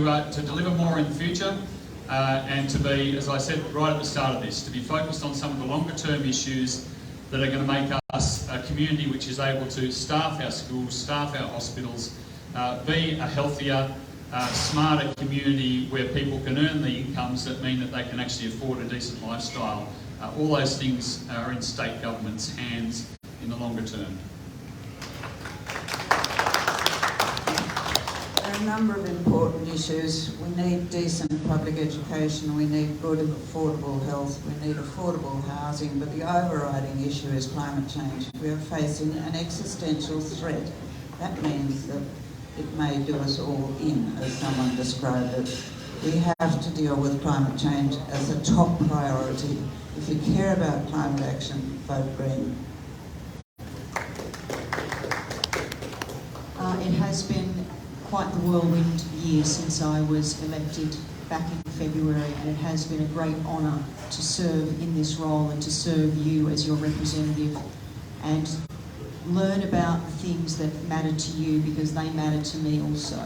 deliver more in the future and to be, as I said right at the start of this, to be focused on some of the longer term issues that are going to make us a community which is able to staff our schools, staff our hospitals, be a healthier, smarter community where people can earn the incomes that mean that they can actually afford a decent lifestyle. All those things are in state government's hands in the longer term. a number of important issues. We need decent public education, we need good affordable health, we need affordable housing, but the overriding issue is climate change. We are facing an existential threat. That means that it may do us all in, as someone described it. We have to deal with climate change as a top priority. If you care about climate action, vote Green. It has been quite the whirlwind year since I was elected back in February, and it has been a great honour to serve in this role and to serve you as your representative and learn about the things that matter to you, because they matter to me also.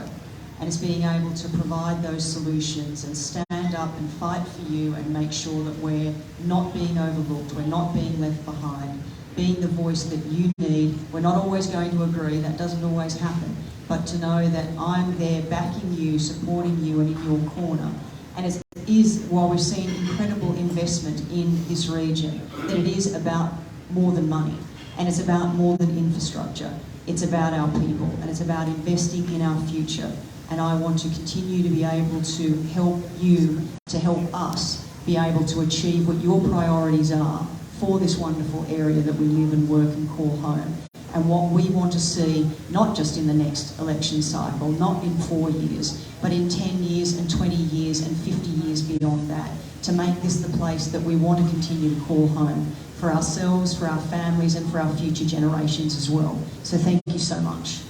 And it's being able to provide those solutions and stand up and fight for you and make sure that we're not being overlooked, we're not being left behind, being the voice that you need. We're not always going to agree, that doesn't always happen, but to know that I'm there backing you, supporting you and in your corner. And it is, while we've seen incredible investment in this region, that it is about more than money, and it's about more than infrastructure. It's about our people, and it's about investing in our future. And I want to continue to be able to help you, to help us be able to achieve what your priorities are for this wonderful area that we live and work and call home. And what we want to see, not just in the next election cycle, not in 4 years, but in 10 years and 20 years and 50 years beyond that, to make this the place that we want to continue to call home for ourselves, for our families and for our future generations as well. So thank you so much.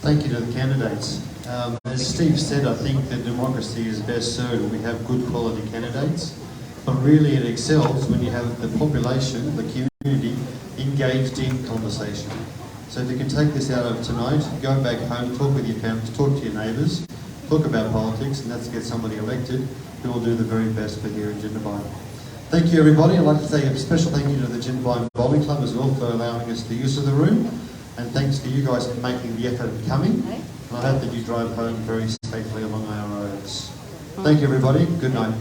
Thank you to the candidates. As Steve said, I think that democracy is best served when we have good quality candidates, but really it excels when you have the population, the community, engaged in conversation. So if you can take this out of tonight, go back home, talk with your parents, talk to your neighbours, talk about politics, and let's get somebody elected who will do the very best for here in Jindabyne. Thank you everybody. I'd like to say a special thank you to the Jindabyne Bowling Club as well for allowing us the use of the room. And thanks to you guys for making the effort of coming. And I hope that you drive home very safely along our roads. Thank you everybody. Good night.